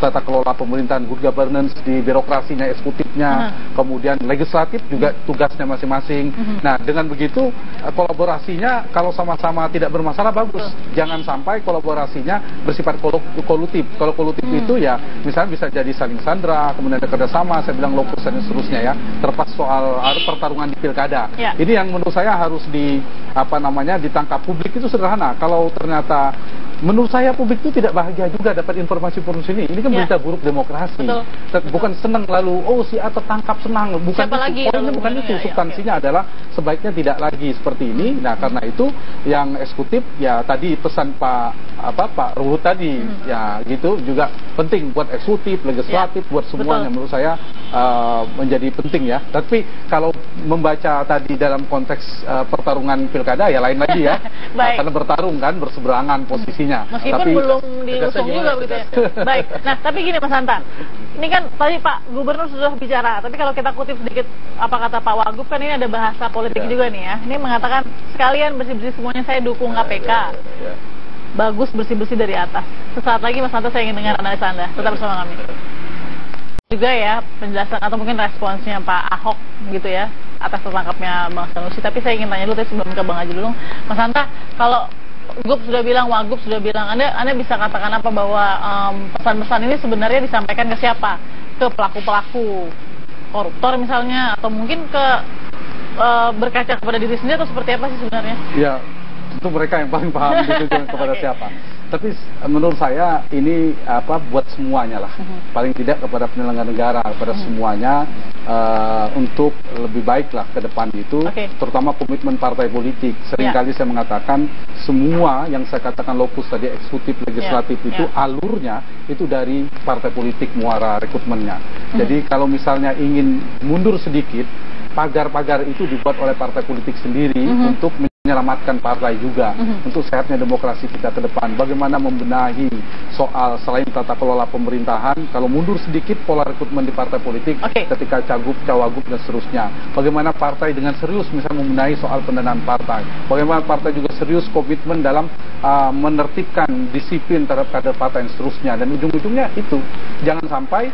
tata kelola pemerintahan, good governance di birokrasinya, eksekutifnya, kemudian legislatif juga tugasnya masing-masing. Nah, dengan begitu kolaborasinya kalau sama-sama tidak bermasalah bagus. Jangan sampai kolaborasinya bersifat kolutif. Kalau kolutif itu ya misalnya bisa jadi saling sandra, kemudian ada kerjasama, saya bilang lokus dan seterusnya ya. Terlepas soal pertarungan di pilkada. Ini yang menurut saya harus ditangkap publik itu sederhana. Kalau ternyata menurut saya publik itu tidak bahagia juga dapat informasi-informasi ini. Ini kan berita buruk demokrasi. Bukan senang lalu si A tertangkap senang. Bukan poinnya bukan itu. Substansinya adalah sebaiknya tidak lagi seperti ini. Nah, karena itu yang eksekutif ya tadi pesan Pak Ruhut tadi ya gitu juga penting buat eksekutif, legislatif, buat semuanya menurut saya menjadi penting ya. Tapi kalau membaca tadi dalam konteks pertarungan pilkada ya lain lagi ya. Karena bertarung kan berseberangan posisinya. Meskipun belum diusung juga gitu ya. Baik. Nah, tapi gini Mas Hanta. Ini kan tadi Pak Gubernur sudah bicara, tapi kalau kita kutip sedikit apa kata Pak Wagub kan ini ada bahasa politik juga nih ya. Ini mengatakan sekalian bersih-bersih semuanya saya dukung KPK. Bagus bersih-bersih dari atas. Sesaat lagi Mas Hanta saya ingin dengar analisa Anda. Tetap bersama kami. Juga ya penjelasan atau mungkin responsnya Pak Ahok gitu ya atas tertangkapnya Bang Sanusi. Tapi saya ingin tanya dulu tadi sebelum ke Bang Haji dulu, Mas Hanta, kalau Gub sudah bilang, Wagub sudah bilang, Anda bisa katakan apa bahwa pesan-pesan ini sebenarnya disampaikan ke siapa? Ke pelaku-pelaku koruptor misalnya, atau mungkin ke berkaca kepada diri sendiri atau seperti apa sih sebenarnya? Ya, tentu mereka yang paling paham ditujukan kepada siapa. Tapi menurut saya ini buat semuanya lah. Paling tidak kepada penyelenggara negara, kepada semuanya untuk lebih baik lah ke depan itu. Terutama komitmen partai politik. Seringkali saya mengatakan semua yang saya katakan lokus tadi eksekutif, legislatif itu alurnya itu dari partai politik muara rekrutmennya. Jadi kalau misalnya ingin mundur sedikit, pagar-pagar itu dibuat oleh partai politik sendiri untuk menyelamatkan partai juga, untuk sehatnya demokrasi kita ke depan. Bagaimana membenahi soal selain tata kelola pemerintahan, kalau mundur sedikit pola rekrutmen di partai politik ketika cagup, cawagup dan seterusnya. Bagaimana partai dengan serius misalnya membenahi soal pendanaan partai. Bagaimana partai juga serius komitmen dalam menertibkan disiplin terhadap kader partai dan seterusnya. Dan ujung-ujungnya itu jangan sampai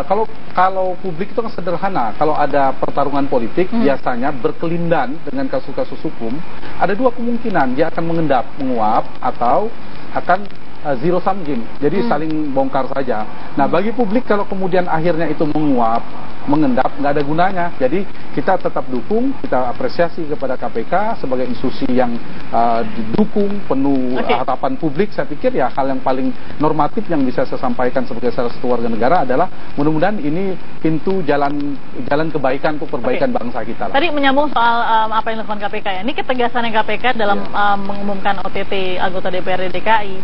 kalau publik itu kan sederhana. Kalau ada pertarungan politik biasanya berkelindan dengan kasus-kasus hukum. Ada dua kemungkinan, dia akan menguap atau akan zero sum game. Jadi saling bongkar saja. Nah, bagi publik kalau kemudian akhirnya itu menguap, mengendap, nggak ada gunanya. Jadi kita tetap dukung, kita apresiasi kepada KPK sebagai institusi yang didukung penuh harapan publik. Saya pikir ya hal yang paling normatif yang bisa saya sampaikan sebagai salah satu warga negara adalah mudah-mudahan ini pintu jalan kebaikan untuk perbaikan bangsa kita lah. Tadi menyambung soal apa yang dilakukan KPK ya. Ini ketegasan yang KPK dalam mengumumkan OTT anggota DPRD DKI.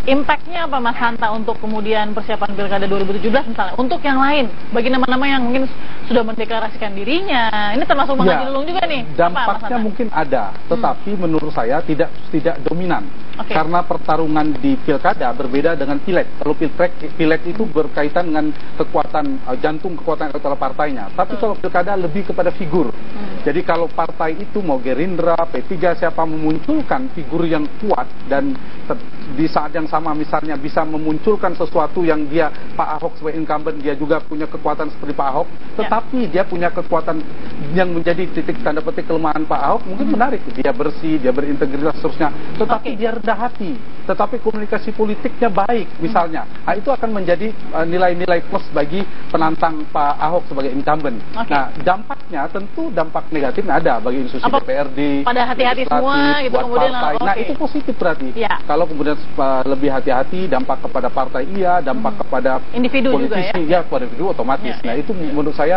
Impactnya apa Mas Hanta untuk kemudian persiapan Pilkada 2017 misalnya? Untuk yang lain, bagi nama-nama yang mungkin sudah mendeklarasikan dirinya, ini termasuk Bang Haji Lulung juga nih. Dampaknya mungkin ada, tetapi menurut saya tidak dominan. Karena pertarungan di Pilkada berbeda dengan Pileg. Kalau Pileg itu berkaitan dengan kekuatan jantung, kekuatan elektoral partainya. Tapi kalau Pilkada lebih kepada figur. Jadi kalau partai itu mau Gerindra, P3 siapa memunculkan figur yang kuat dan di saat yang sama misalnya bisa memunculkan sesuatu yang dia Pak Ahok sebagai incumbent dia juga punya kekuatan seperti Pak Ahok, tetapi dia punya kekuatan yang menjadi titik tanda petik kelemahan Pak Ahok mungkin menarik, dia bersih, dia berintegritas seterusnya, tetapi dia rendah hati, tetapi komunikasi politiknya baik misalnya. Nah, itu akan menjadi nilai-nilai plus bagi penantang Pak Ahok sebagai incumbent. Nah, dampaknya tentu dampak negatifnya ada bagi institusi DPRD, pada hati-hati semua gitu, buat kemudian partai. Nah, itu positif berarti. Ya. Kalau kemudian lebih hati-hati, dampak kepada partai iya, dampak kepada individu politisi juga ya. Pada individu otomatis. Nah, itu menurut saya